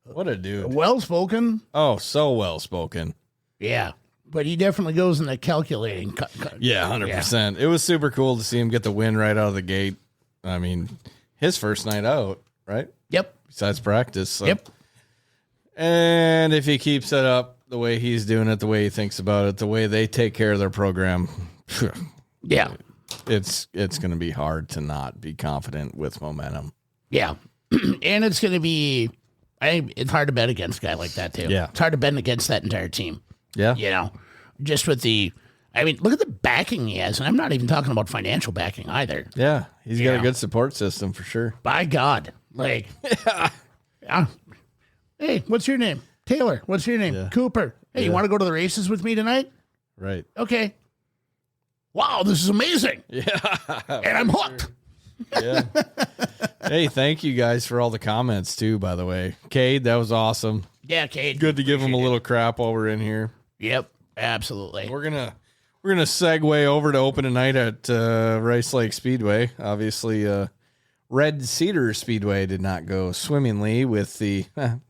What a dude. Well spoken. Oh, so well spoken. Yeah. But he definitely goes in the calculating. Yeah, 100%. It was super cool to see him get the win right out of the gate. I mean, his first night out, right? Yep. Besides practice. So. Yep. And if he keeps it up the way he's doing it, the way he thinks about it, the way they take care of their program, Yeah. it's going to be hard to not be confident with momentum. Yeah. And it's going to be, I think it's hard to bet against a guy like that, too. Yeah. It's hard to bet against that entire team. Yeah. You know, just with look at the backing he has. And I'm not even talking about financial backing either. Yeah. He's got Yeah. a good support system for sure. By God. Like, yeah. Hey, what's your name? Taylor. What's your name? Yeah. Cooper. Hey, you want to go to the races with me tonight? Right. Okay. Wow, this is amazing. Yeah. And I'm hooked. Yeah. Hey, thank you guys for all the comments too, by the way. Cade, that was awesome. Yeah, Cade. Good to give them a little crap while we're in here. Yep, absolutely. We're gonna segue over to open tonight at Rice Lake Speedway. Obviously, Red Cedar Speedway did not go swimmingly with the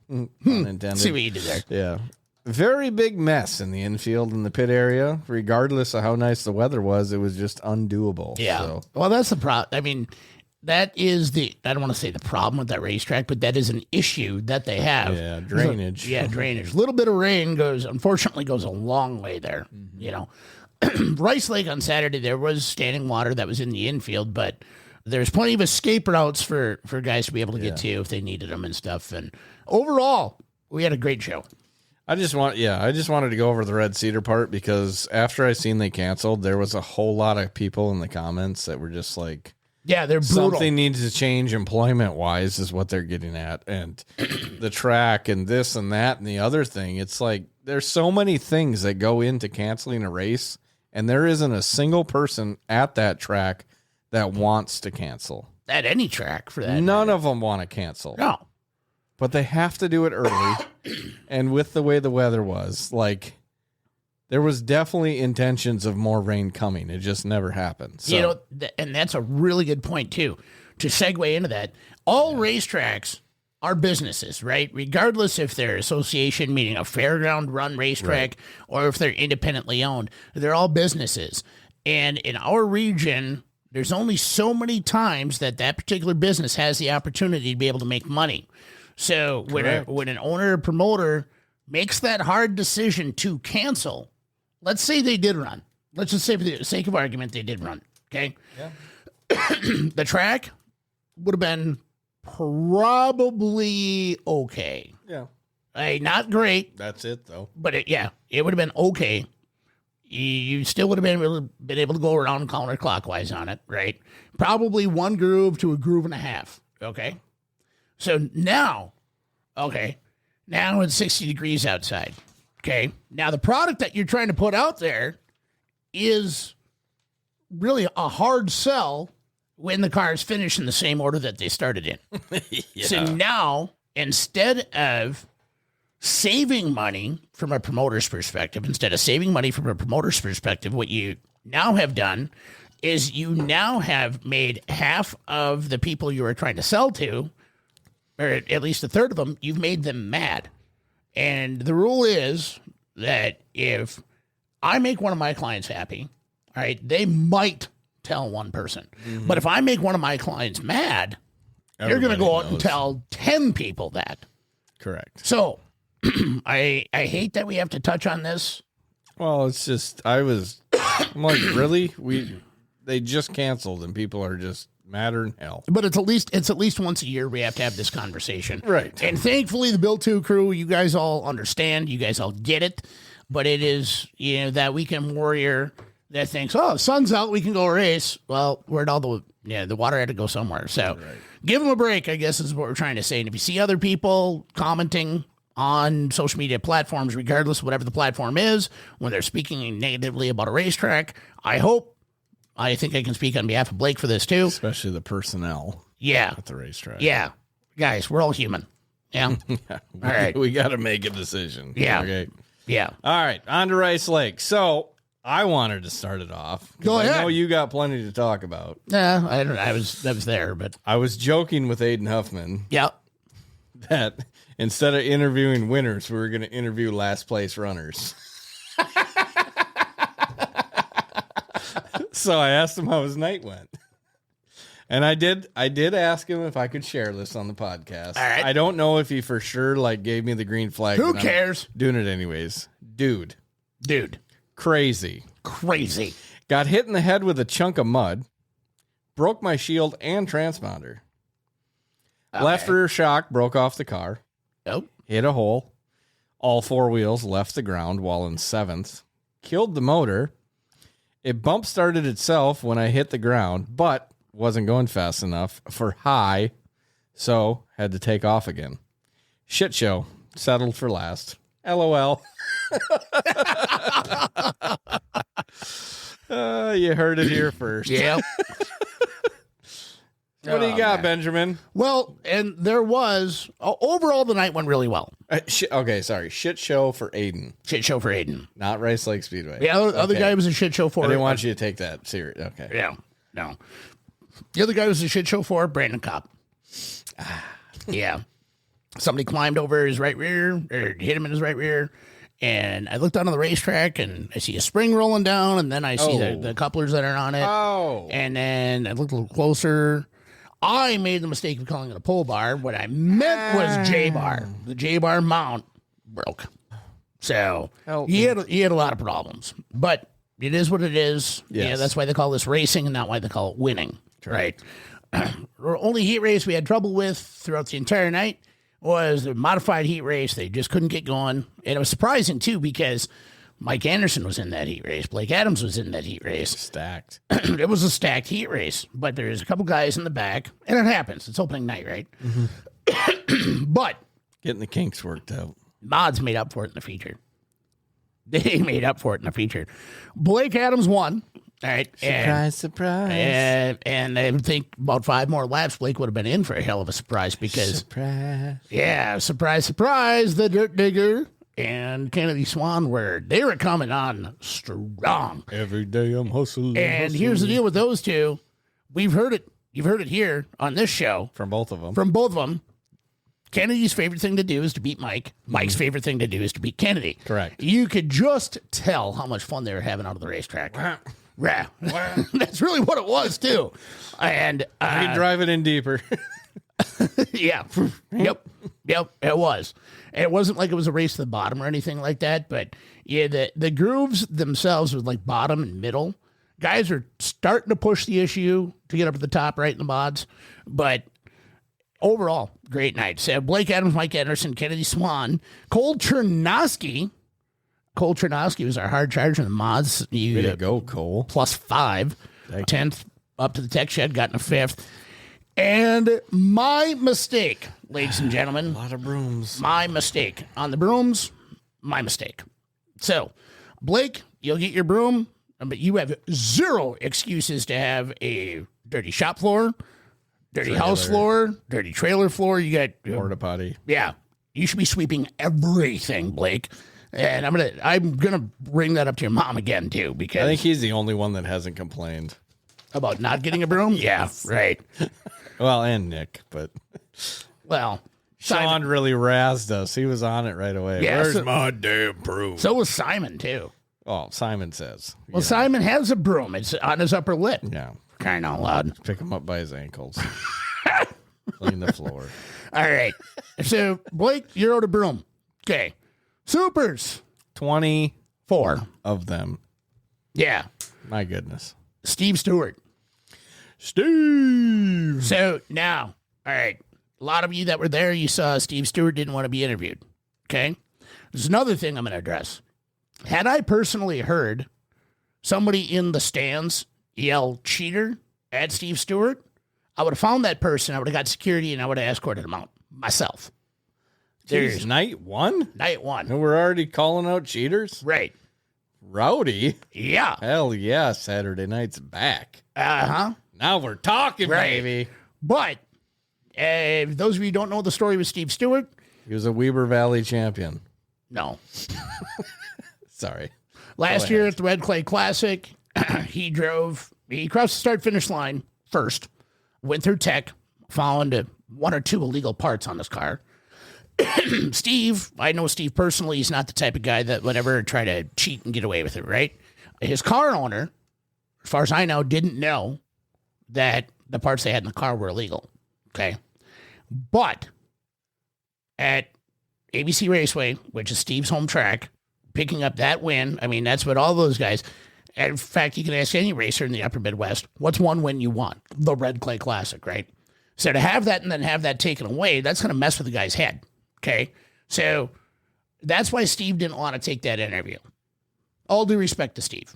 unintended. See what you did there. Yeah, very big mess in the infield in the pit area. Regardless of how nice the weather was, it was just undoable. Yeah. So. Well, that's the problem. I mean, that is I don't want to say the problem with that racetrack, but that is an issue that they have. Yeah, drainage. Drainage. A little bit of rain unfortunately goes a long way there. Mm-hmm. You know, Rice Lake on Saturday, there was standing water that was in the infield, but there's plenty of escape routes for guys to be able to get to if they needed them and stuff. And overall, we had a great show. I just wanted to go over the Red Cedar part because after I seen they canceled, there was a whole lot of people in the comments that were just like, yeah, they're brutal. Something needs to change employment-wise is what they're getting at. And the track and this and that and the other thing, it's like there's so many things that go into canceling a race, and there isn't a single person at that track that wants to cancel. At any track, for that None matter. of them want to cancel. No. But they have to do it early. And with the way the weather was, like, there was definitely intentions of more rain coming. It just never happened. So. You know, and that's a really good point, too. To segue into that, all racetracks are businesses, right? Regardless if they're association, meaning a fairground run racetrack, or if they're independently owned, they're all businesses. And in our region, there's only so many times that particular business has the opportunity to be able to make money. So when an owner or promoter makes that hard decision to cancel, let's say they did run. Let's just say for the sake of argument, they did run. Okay. Yeah. The track would have been probably okay. Yeah. Not great. That's it, though. But it would have been okay. You still would have been able to go around counterclockwise on it, right? Probably one groove to a groove and a half. Okay. So now it's 60 degrees outside. Okay. Now the product that you're trying to put out there is really a hard sell when the cars finish in the same order that they started in. Yeah. So now, instead of saving money from a promoter's perspective, what you now have done is you now have made half of the people you were trying to sell to, or at least a third of them, you've made them mad. And the rule is that if I make one of my clients happy, all right, they might tell one person. Mm-hmm. But if I make one of my clients mad, they're going to go out and tell 10 people that. Correct. So I hate that we have to touch on this. Well, it's just, I'm like, really? They just canceled and people are just madder than hell. But it's at least once a year we have to have this conversation. Right. And thankfully the Bill 2 crew, you guys all understand, you guys all get it. But it is, that weekend warrior that thinks, oh, the sun's out, we can go race. Well, where'd all the water had to go somewhere. So give them a break, I guess is what we're trying to say. And if you see other people commenting on social media platforms, regardless of whatever the platform is, when they're speaking negatively about a racetrack, I think I can speak on behalf of Blake for this too. Especially the personnel. Yeah. At the racetrack. Yeah. Guys, we're all human. Yeah. All right. We got to make a decision. Yeah. Okay. Yeah. All right. On to Rice Lake. So I wanted to start it off. Go ahead. I know you got plenty to talk about. Yeah, I don't know. I was there, but I was joking with Aiden Huffman. Yeah. That instead of interviewing winners, we were going to interview last place runners. So I asked him how his night went. And I did ask him if I could share this on the podcast. All right. I don't know if he for sure gave me the green flag. Who cares? I'm doing it anyways. Dude. Crazy. Got hit in the head with a chunk of mud. Broke my shield and transponder. Okay. Left rear shock broke off the car. Nope. Hit a hole. All four wheels left the ground while in seventh. Killed the motor. It bump started itself when I hit the ground, but wasn't going fast enough for high, so had to take off again. Shit show. Settled for last. LOL. You heard it here first. Yeah. What do you got, Benjamin? Well, and there was overall the night went really well. Okay, sorry. Shit show for Aiden. Shit show for Aiden. Not Rice Lake Speedway. The other guy was a shit show for. I didn't want you to take that serious. Okay. Yeah, no. The other guy was a shit show for Brandon Kopp. Yeah. Somebody climbed over his right rear, or hit him in his right rear. And I looked onto the racetrack, and I see a spring rolling down, and then I see the couplers that are on it. Oh. And then I looked a little closer. I made the mistake of calling it a pull bar. What I meant was J-bar. The J-bar mount broke. So he had a lot of problems. But it is what it is. Yes. Yeah, that's why they call this racing and not why they call it winning. Right? The only heat race we had trouble with throughout the entire night was the modified heat race. They just couldn't get going. And it was surprising, too, because Mike Anderson was in that heat race. Blake Adams was in that heat race. Stacked. It was a stacked heat race, but there's a couple guys in the back, and it happens. It's opening night, right? Mm-hmm. But Getting the kinks worked out. mods made up for it in the feature. They made up for it in the feature. Blake Adams won. All right. Surprise. And I think about 5 more laps, Blake would have been in for a hell of a surprise because, surprise, the Dirt Digger and Kennedy Swan they were coming on strong. Every day I'm hustling. And here's the deal with those two. We've heard it. You've heard it here on this show. From both of them. Kennedy's favorite thing to do is to beat Mike. Mike's favorite thing to do is to beat Kennedy. Correct. You could just tell how much fun they were having out of the racetrack. Yeah. That's really what it was, too. And you drive it in deeper. yeah. Yep. It was. And it wasn't like it was a race to the bottom or anything like that, but yeah, the grooves themselves was like bottom and middle. Guys are starting to push the issue to get up at the top right in the mods, but overall, great night. So Blake Adams, Mike Anderson, Kennedy Swan, Cole Chernosky. Cole Chernosky was our hard charger in the mods. Way to go, Cole. +5. 10th up to the tech shed, got in a 5th. And my mistake, ladies and gentlemen. A lot of brooms. My mistake. On the brooms, my mistake. So, Blake, you'll get your broom, but you have 0 excuses to have a dirty shop floor, dirty house floor, dirty trailer floor. You got Porta potty. Yeah. You should be sweeping everything, Blake. And I'm gonna bring that up to your mom again too, because I think he's the only one that hasn't complained about not getting a broom. Yeah, right. Well, and Nick, but well, Sean really razzed us. He was on it right away. Yeah, Where's my damn broom? So was Simon too. Oh, Simon says. Well, Simon has a broom. It's on his upper lip. Yeah, kind of loud. Pick him up by his ankles. Clean the floor. All right. So Blake, you're out of broom. Okay. Supers. 24 of them. Yeah. My goodness. Steve Stewart. Steve. So now, all right. A lot of you that were there, you saw Steve Stewart didn't want to be interviewed. Okay. There's another thing I'm going to address. Had I personally heard somebody in the stands yell cheater at Steve Stewart, I would have found that person. I would have got security and I would have escorted him out myself. There's night one? Night one. And we're already calling out cheaters? Right. Rowdy? Yeah. Hell yeah, Saturday night's back. Uh-huh. Now we're talking, Right. baby. But those of you who don't know the story with Steve Stewart, He was a Weber Valley champion. no. Sorry. Last year at the Red Clay Classic, he crossed the start-finish line first, went through tech, found 1 or 2 illegal parts on his car. Steve, I know Steve personally. He's not the type of guy that would ever try to cheat and get away with it, right? His car owner, as far as I know, didn't know that the parts they had in the car were illegal, okay? But at ABC Raceway, which is Steve's home track, picking up that win, I mean, that's what all those guys... In fact, you can ask any racer in the upper Midwest, what's one win you want? The Red Clay Classic, right? So to have that and then have that taken away, that's going to mess with the guy's head, okay? So that's why Steve didn't want to take that interview. All due respect to Steve.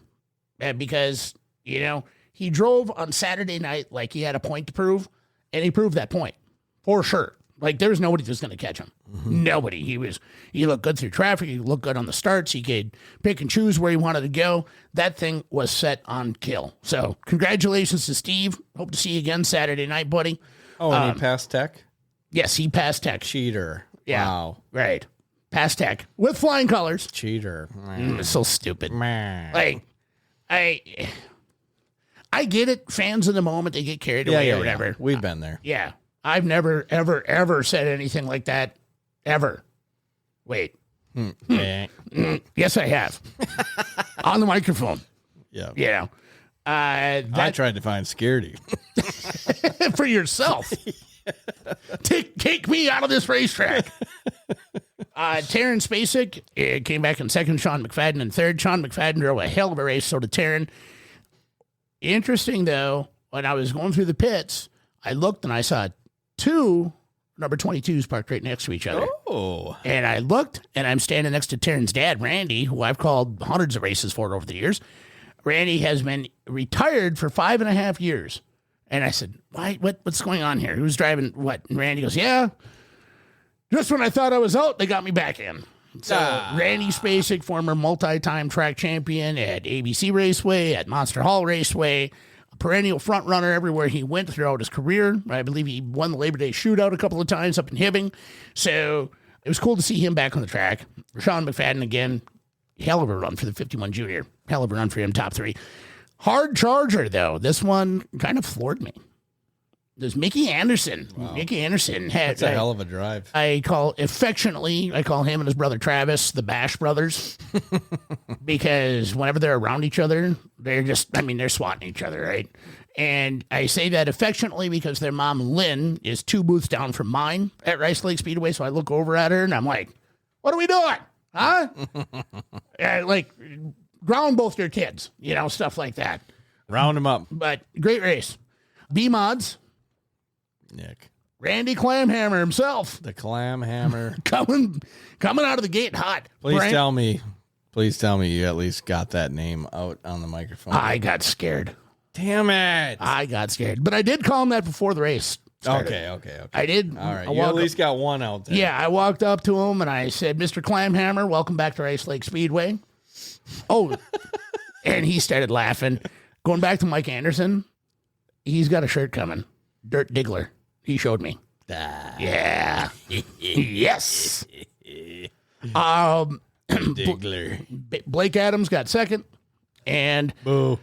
Because, you know, he drove on Saturday night like he had a point to prove, and he proved that point, for sure. Like, there was nobody that was going to catch him. Nobody. He looked good through traffic. He looked good on the starts. He could pick and choose where he wanted to go. That thing was set on kill. So, congratulations to Steve. Hope to see you again Saturday night, buddy. Oh, and he passed tech? Yes, he passed tech. Cheater. Yeah. Wow. Right. Passed tech with flying colors. Cheater. It's so stupid. Meh. Like, I get it. Fans in the moment, they get carried away or whatever. Yeah. We've been there. Yeah. I've never, ever, ever said anything like that. Ever. Wait. Yes, I have. On the microphone. Yeah. You know. I tried to find Scaredy. For yourself. Take me out of this racetrack. Taryn Spacek came back in second. Sean McFadden in third. Sean McFadden drove a hell of a race, so did Taryn. Interesting, though, when I was going through the pits, I looked and I saw two number 22s parked right next to each other. Oh. And I looked, and I'm standing next to Taryn's dad, Randy, who I've called hundreds of races for over the years. Randy has been retired for 5.5 years. And I said, "Why? What's going on here? Who's driving what?" And Randy goes, "Yeah, just when I thought I was out, they got me back in." So Randy Spacek, former multi-time track champion at ABC Raceway, at Monster Hall Raceway, a perennial front runner everywhere he went throughout his career. I believe he won the Labor Day shootout a couple of times up in Hibbing. So it was cool to see him back on the track. Sean McFadden again, hell of a run for the 51 Junior. Hell of a run for him, top three. Hard charger, though. This one kind of floored me. There's Mickey Anderson. Wow. Mickey Anderson had... That's a hell of a drive. I call him and his brother Travis the Bash Brothers. Because whenever they're around each other, they're swatting each other, right? And I say that affectionately because their mom, Lynn, is 2 booths down from mine at Rice Lake Speedway. So I look over at her and I'm like, "What are we doing? Huh?" Ground both your kids, stuff like that. Round them up. But great race. B-Mods. Nick. Randy Clamhammer himself. The Clam Hammer. coming out of the gate hot. Please tell me you at least got that name out on the microphone. I got scared. Damn it. I got scared. But I did call him that before the race started. Okay. I did. All right. You at least got one out there. Yeah, I walked up to him and I said, "Mr. Clamhammer, welcome back to Rice Lake Speedway." Oh, and he started laughing. Going back to Mike Anderson, he's got a shirt coming. Dirt Diggler. He showed me. Yeah. Yes. Diggler. Blake Adams got second. And... Boo.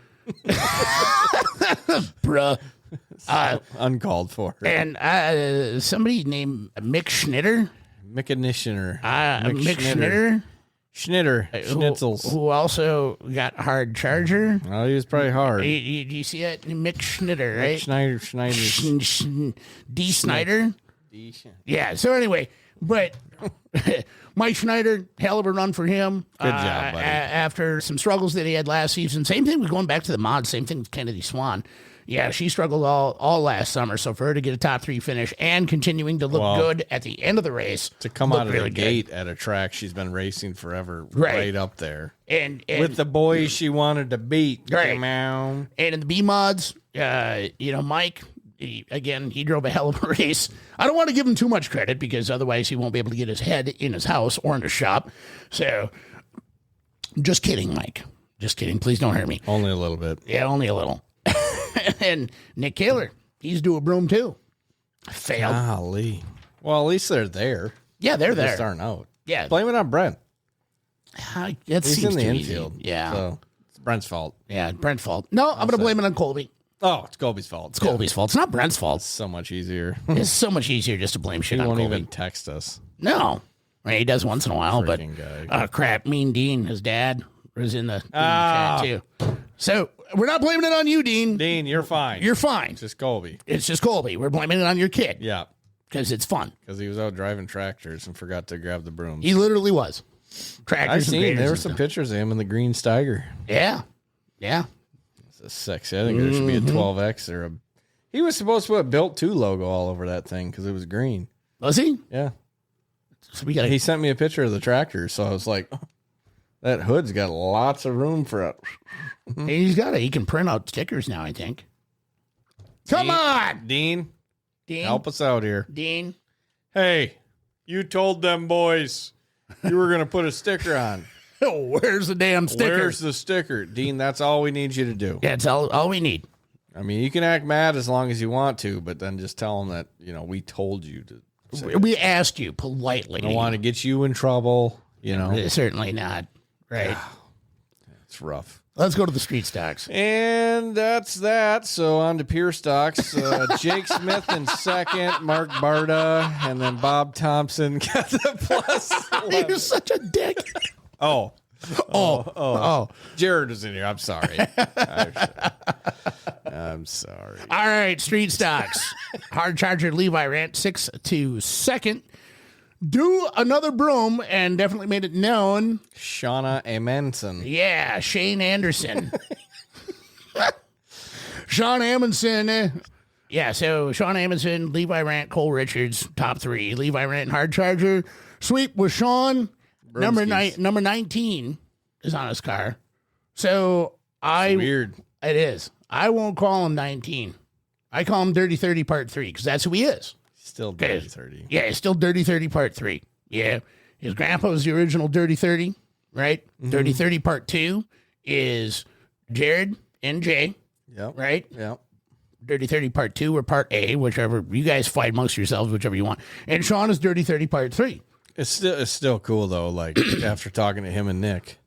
Bruh. Uncalled for. And somebody named Mick Schnitter. Mick Schnitter. Schnitzels. Who also got hard charger. Oh, he was probably hard. Do you see that? Mick Schnitter, right? Schneider. D. Snyder. Yeah, so anyway, but Mike Schneider, hell of a run for him. Good job, buddy. After some struggles that he had last season. Same thing with going back to the mods. Same thing with Kennedy Swan. Yeah, she struggled all last summer. So for her to get a top 3 finish and continuing to look good at the end of the race. To come out of the gate at a track she's been racing forever, right up there. And with the boys she wanted to beat. Right. And in the B mods, Mike, he drove a hell of a race. I don't want to give him too much credit because otherwise he won't be able to get his head in his house or in his shop. So, just kidding, Mike. Just kidding. Please don't hurt me. Only a little bit. Yeah, only a little. And Nick Kaler, he's due a broom too. Failed. Golly. Well, at least they're there. Yeah, they're They there. just aren't out. Yeah. Blame it on Brent. He's in the infield. Yeah. So it's Brent's fault. Yeah, Brent's fault. No, I'm going to blame it on Colby. Oh, it's Colby's fault. It's Colby's fault. It's not Brent's fault. It's so much easier. It's so much easier just to blame shit He on won't Colby. even text us. No. I mean, he does once in a while, but guy. crap. Mean Dean, his dad, was in the chat too. So we're not blaming it on you, Dean. Dean, you're fine. You're fine. It's just Colby. It's just Colby. We're blaming it on your kid. Yeah. Because it's fun. Because he was out driving tractors and forgot to grab the brooms. He literally was. Tractors. I've seen there were some pictures of him in the green Steiger. Yeah. Yeah. It's sexy. I think there should be a 12X or a. He was supposed to put a Built 2 logo all over that thing because it was green. Was he? Yeah. So we gotta... He sent me a picture of the tractor, so I was like, oh, that hood's got lots of room for it. He can print out stickers now, I think. Come on! Dean, help us out here. Dean, Hey, you told them boys you were going to put a sticker on. Oh, where's the damn sticker? Where's the sticker? Dean, that's all we need you to do. Yeah, it's all we need. I mean, you can act mad as long as you want to, but then just tell them that, we told you to say We asked you politely. I don't want to get you in trouble, Certainly not. Right. It's rough. Let's go to the street stocks. And that's that. So on to Pure Stocks. Jake Smith in second, Mark Barta, and then Bob Thompson got the plus. You're such a dick. Oh. Oh. Jared was in here. I'm sorry. I'm sorry. All right, street stocks. Hard Charger Levi Rant 6 to second. Do another broom and definitely made it known. Shauna Amundsen. Yeah, Shane Anderson. Sean Amundsen. Yeah, so Sean Amundsen, Levi Rant, Cole Richards, top three. Levi Rant, Hard Charger. Sweep with Sean. Number 19 is on his car. So Weird. It is. I won't call him 19. I call him Dirty 30 Part 3 because that's who he is. Still Dirty 30. Yeah, it's still Dirty 30 Part 3. Yeah. His grandpa was the original Dirty 30, right? Mm-hmm. Dirty 30 Part 2 is Jared and Jay. Yep. Right? Yep. Dirty 30 Part 2 or Part A, whichever. You guys fight amongst yourselves, whichever you want. And Sean is Dirty 30 Part 3. It's still cool, though, like, after talking to him and Nick,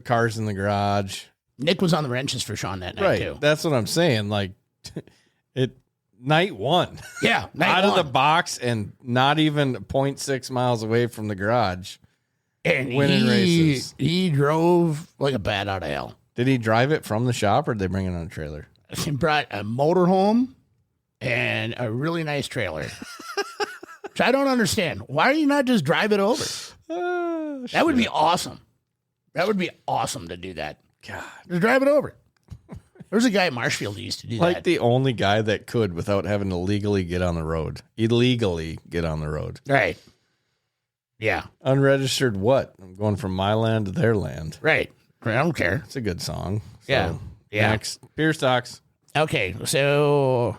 cars in the garage. Nick was on the wrenches for Sean that night, too. That's what I'm saying. Like, night one. Yeah, out of the box and not even 0.6 miles away from the garage. And winning races. He drove like a bat out of hell. Did he drive it from the shop or did they bring it on a trailer? He brought a motorhome and a really nice trailer. Which I don't understand. Why do you not just drive it over? That would be awesome. That would be awesome to do that. God. Just drive it over. There's a guy at Marshfield who used to do that. Like the only guy that could without having to legally get on the road. Illegally get on the road. Right. Yeah. Unregistered what? I'm going from my land to their land. Right. I don't care. It's a good song. So, yeah. Next, Pure Stocks. Okay. So,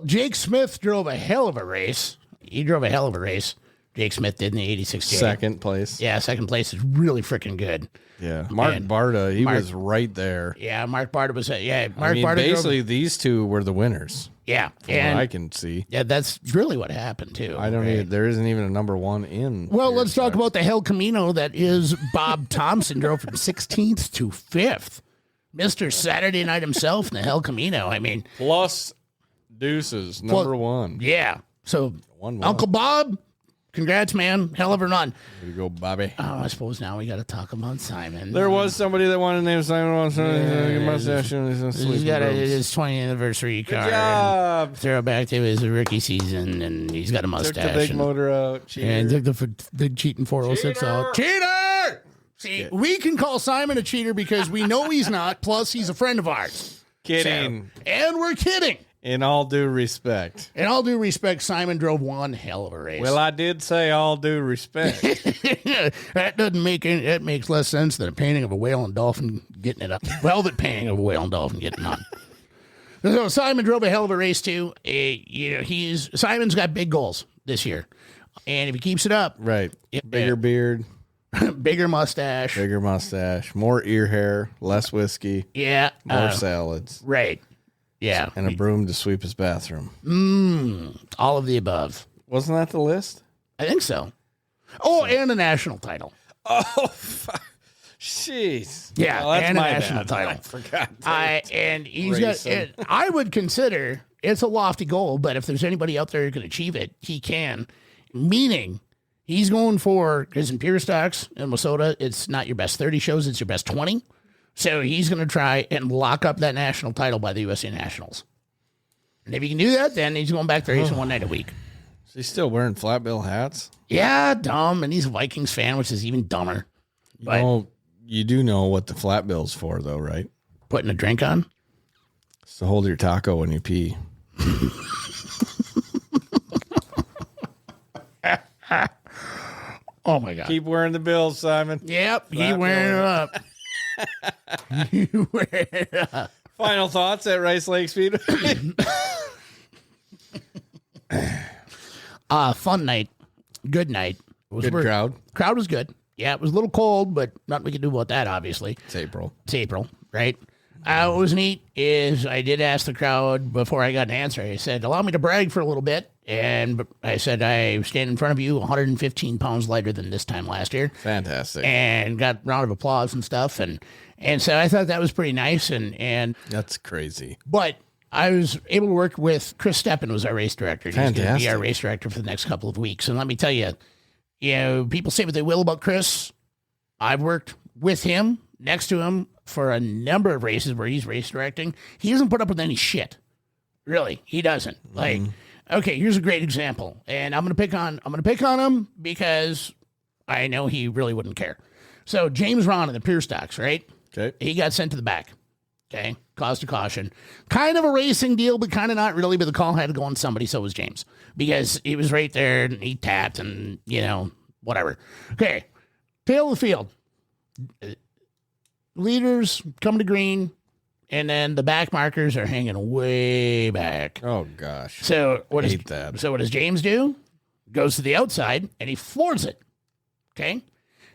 Jake Smith drove a hell of a race. He drove a hell of a race. Jake Smith did in the 86 J. Second place. Yeah, second place is really freaking good. Yeah. Mark Barta, he was right there. Yeah, Mark Barta was Mark Barta basically drove, these two were the winners. Yeah. From what I can see. Yeah, that's really what happened too. There isn't even a number one in. Well, let's talk about the Hell Camino that is Bob Thompson drove from 16th to 5th. Mr. Saturday Night himself in the Hell Camino. I mean, plus deuces, number one. Yeah. So One. Uncle Bob, congrats, man. Hell of a run. There you go, Bobby. Oh, I suppose now we got to talk about Simon. There was somebody that wanted to name Simon. He's got his 20th anniversary car. Good job. Throw back to his rookie season, and he's got a mustache. Took the big motor out. Cheater. And took the big cheating 406 out. Cheater! See, we can call Simon a cheater because we know he's not. Plus, he's a friend of ours. Kidding. So, and we're kidding. In all due respect. In all due respect, Simon drove one hell of a race. Well, I did say all due respect. That makes less sense than a painting of a whale and dolphin getting it up. Velvet painting of a whale and dolphin getting on. So Simon drove a hell of a race too. Simon's got big goals this year, and if he keeps it up, right, bigger beard, bigger mustache, more ear hair, less whiskey, more salads, right. Yeah. And a broom to sweep his bathroom. All of the above. Wasn't that the list? I think so. Oh, and a national title. Oh, jeez. Yeah, well, that's and a my national bad. title. I forgot. And he's got. I would consider it's a lofty goal, but if there's anybody out there who can achieve it, he can. Meaning, he's going for, because in Pure Stocks in Minnesota, it's not your best 30 shows, it's your best 20. So he's going to try and lock up that national title by the USA Nationals. And if he can do that, then he's going back to racing one night a week. Is he still wearing flat bill hats? Yeah, dumb. And he's a Vikings fan, which is even dumber. But you do know what the flat bill's for, though, right? Putting a drink on? It's to hold your taco when you pee. Oh, my God. Keep wearing the bills, Simon. Yep, keep wearing it up. You wear it up. Final thoughts at Rice Lake Speedway? Fun night. Good night. Good crowd. Crowd was good. Yeah, it was a little cold, but nothing we can do about that, obviously. It's April. It's April, right? What was neat is I did ask the crowd before I got an answer. I said, allow me to brag for a little bit. And I said, I stand in front of you 115 pounds lighter than this time last year. Fantastic. And got a round of applause and stuff. And so I thought that was pretty nice. And That's crazy. But I was able to work with Chris Steppen, was our race director. He's going to be Fantastic. our race director for the next couple of weeks. And let me tell you, people say what they will about Chris. I've worked with him, next to him, for a number of races where he's race directing. He doesn't put up with any shit. Really, he doesn't. Like, okay, here's a great example, and I'm gonna pick on him because I know he really wouldn't care. So James Ron in the Pier Stocks, right? Okay. He got sent to the back. Okay, cause to caution. Kind of a racing deal, but kind of not really. But the call had to go on somebody, so was James, because he was right there and he tapped and whatever. Okay, tail of the field. Leaders come to green, and then the back markers are hanging way back. Oh gosh. So what Hate that. So what does James do? Goes to the outside and he floors it. Okay.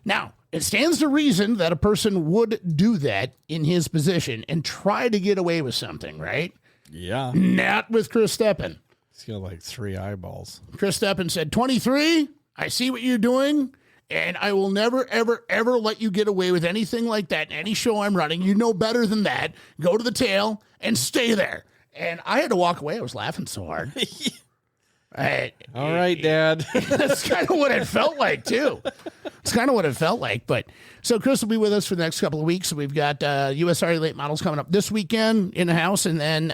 Now it stands to reason that a person would do that in his position and try to get away with something, right? Yeah. Not with Chris Steppen. He's got like 3 eyeballs. Chris Steppen said, 23, I see what you're doing, and I will never, ever, ever let you get away with anything like that in any show I'm running. You know better than that. Go to the tail and stay there. And I had to walk away. I was laughing so hard. All right, Dad. That's kind of what it felt like, too. It's kind of what it felt like. But so Chris will be with us for the next couple of weeks. We've got USRA Late Models coming up this weekend in the house, and then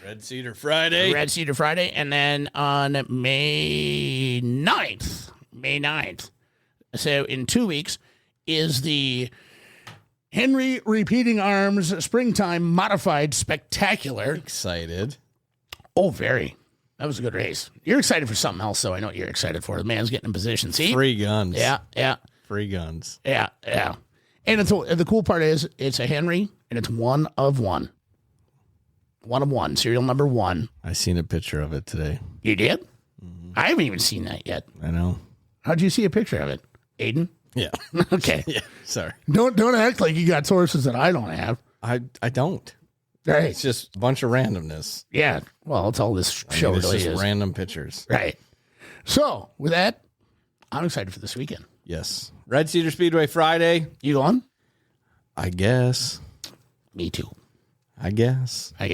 Red Cedar Friday. And then on May 9th. So in 2 weeks is the Henry Repeating Arms Springtime Modified Spectacular. Excited. Oh, very. That was a good race. You're excited for something else, though. I know what you're excited for. The man's getting in position. See? Free guns. Yeah. Free guns. Yeah. And the cool part is it's a Henry, and it's one of one. One of one, serial number 1. I seen a picture of it today. You did? I haven't even seen that yet. I know. How'd you see a picture of it? Aiden? Yeah. Okay. Yeah. Sorry. Don't act like you got sources that I don't have. I don't. Right. It's just a bunch of randomness. Yeah. Well, it's all this show It's really just is. random pictures. Right. So, with that, I'm excited for this weekend. Yes. Red Cedar Speedway Friday. You going? I guess. Me too. I guess I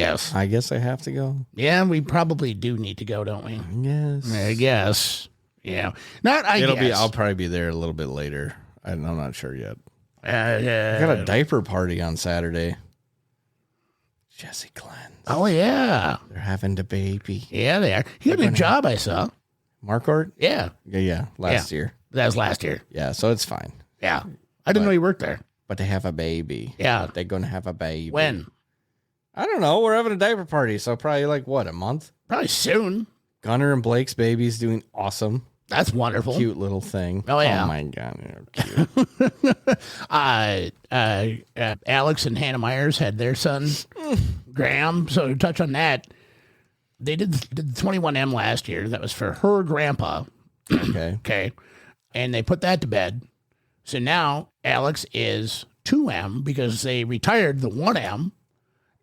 have to go. Yeah, we probably do need to go, don't we? Yes. I guess. Yeah. I'll probably be there a little bit later. I'm not sure yet. I got a diaper party on Saturday. Jesse Cleanse. Oh, yeah. They're having the baby. Yeah, they are. He had a new job, I saw. Marquardt? Yeah. Yeah. Last year. That was last year. Yeah, so it's fine. Yeah. I didn't know he worked there. But they have a baby. Yeah. They're going to have a baby. When? I don't know. We're having a diaper party, so probably a month? Probably soon. Gunner and Blake's baby's doing awesome. That's wonderful. Cute little thing. Oh, yeah. Oh, my God. They're cute. Alex and Hannah Myers had their son, Graham. So to touch on that, they did the 21M last year. That was for her grandpa. Okay. And they put that to bed. So now Alex is 2M because they retired the 1M.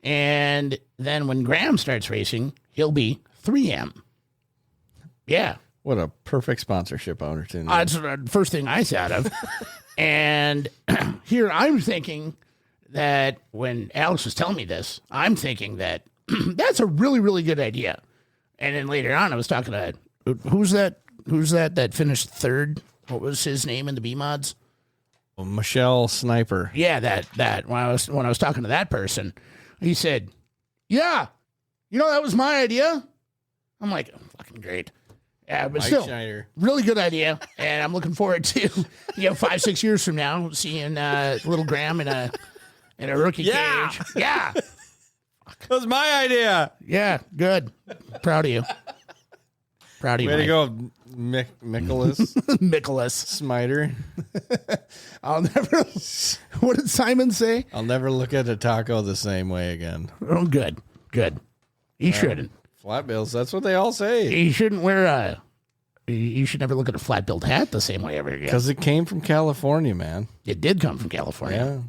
And then when Graham starts racing, he'll be 3M. Yeah. What a perfect sponsorship opportunity. That's the first thing I thought of. And here I'm thinking that when Alex was telling me this, I'm thinking that that's a really, really good idea. And then later on, I was talking to, who's that finished third? What was his name in the B-Mods? Michelle Sniper. Yeah, that. When I was talking to that person, he said, yeah, that was my idea. I'm like, oh, fucking great. Yeah, but Mike still, Schneider. Really good idea. And I'm looking forward to, 5-6 years from now, seeing little Graham in a rookie cage. Yeah. That was my idea. Yeah, good. Proud of you. Proud of you, Way to Mike. go, Nicholas. Nicholas. Smiter. I'll never, what did Simon say? I'll never look at a taco the same way again. Oh, good. He shouldn't. Flat bills, that's what they all say. He shouldn't wear a You should never look at a flat-billed hat the same way ever again. Because it came from California, man. It did come from California.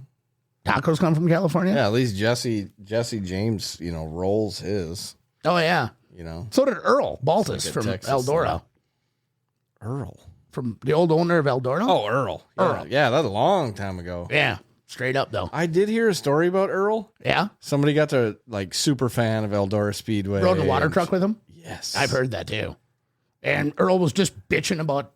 Yeah. Tacos come from California? Yeah, at least Jesse James, rolls his, Oh, yeah. So did Earl Baltus like a from Texas Eldora. Earl. From the old owner of Eldora? Oh, Earl. Earl. Yeah, that's a long time ago. Yeah. Straight up, though. I did hear a story about Earl. Yeah? Somebody got to, super fan of Eldora Speedway. Rode a water truck with him? Yes. I've heard that, too. And Earl was just bitching about,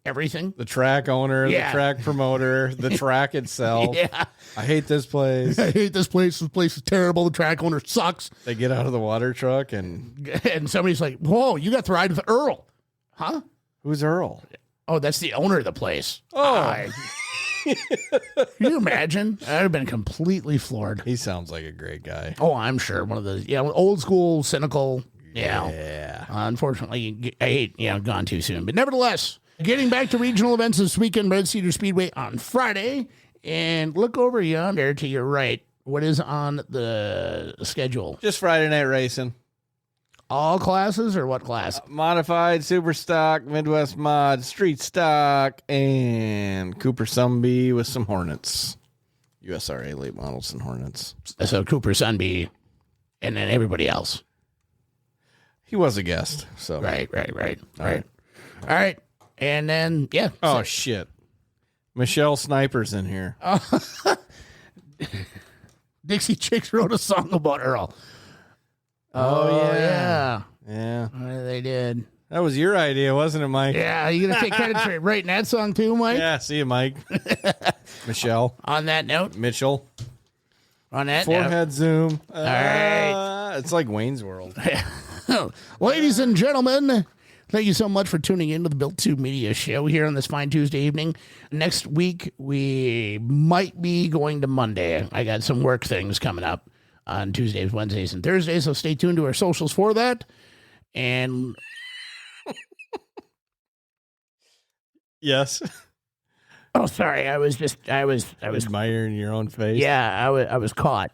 everything. The track owner, Yeah. the track promoter, the track itself. Yeah. I hate this place. I hate this place. This place is terrible. The track owner sucks. They get out of the water truck and And somebody's like, whoa, you got to ride with Earl. Huh? who's Earl? Oh, that's the owner of the place. Oh. Can you imagine? I'd have been completely floored. He sounds like a great guy. Oh, I'm sure. One of the old school, cynical. Yeah. Unfortunately, I hate gone too soon. But nevertheless, getting back to regional events this weekend, Red Cedar Speedway on Friday. And look over yonder to your right. What is on the schedule? Just Friday night racing. All classes or what class? Modified, super stock, Midwest mod, street stock, and Cooper Sundby with some Hornets. USRA Late Models and Hornets. So Cooper Sundby and then everybody else. He was a guest, so. Right. All right. And then, yeah. Oh, shit. Michelle Sniper's in here. Dixie Chicks wrote a song about Earl. Oh, yeah. Yeah. They did. That was your idea, wasn't it, Mike? Yeah, you going to take credit for writing that song too, Mike? Yeah, see you, Mike. Michelle. On that note. Mitchell. On that note. Forehead zoom. All right. It's like Wayne's World. Ladies and gentlemen, thank you so much for tuning in to the Built 2 Media Show here on this fine Tuesday evening. Next week, we might be going to Monday. I got some work things coming up on Tuesdays, Wednesdays, and Thursdays, so stay tuned to our socials for that. And Yes. oh, sorry, I was admiring your own face. Yeah, I was caught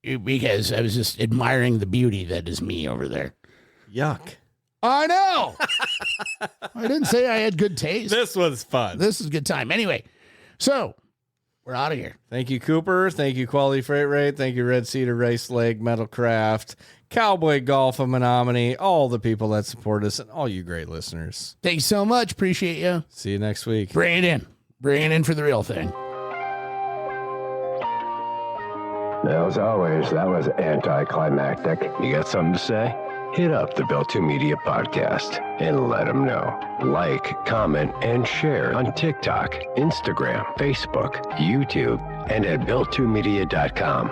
because I was just admiring the beauty that is me over there. Yuck. I know. I didn't say I had good taste. This was fun. This is a good time. Anyway, so we're out of here. Thank you, Cooper. Thank you, Quality Freight Rate. Thank you, Red Cedar Race Lake, Metalcraft, Cowboy Golf of Menominee, all the people that support us, and all you great listeners. Thanks so much. Appreciate you. See you next week. Bring it in. Bring it in for the real thing. As always, that was anticlimactic. You got something to say? Hit up the Built 2 Media podcast and let them know. Like, comment, and share on TikTok, Instagram, Facebook, YouTube, and at built2media.com.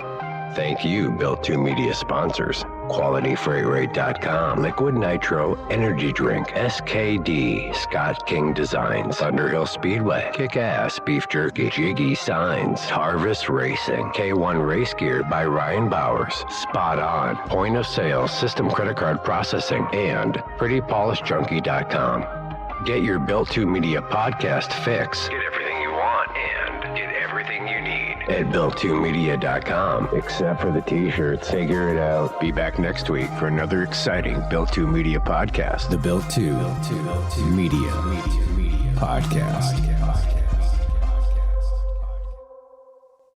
Thank you, Built 2 Media sponsors. QualityFreightRate.com, Liquid Nitro Energy Drink, SKD, Scott King Designs, Thunderhill Speedway, Kick-Ass Beef Jerky, Jiggy Signs, Harvest Racing, K1 Race Gear by Ryan Bowers, Spot On, Point of Sale System Credit Card Processing, and PrettyPolishedJunkie.com. Get your Built 2 Media podcast fix. Get everything you want and get everything you need at built2media.com, except for the t-shirts. Figure it out. Be back next week for another exciting Built 2 Media podcast. The Built 2 Media Podcast.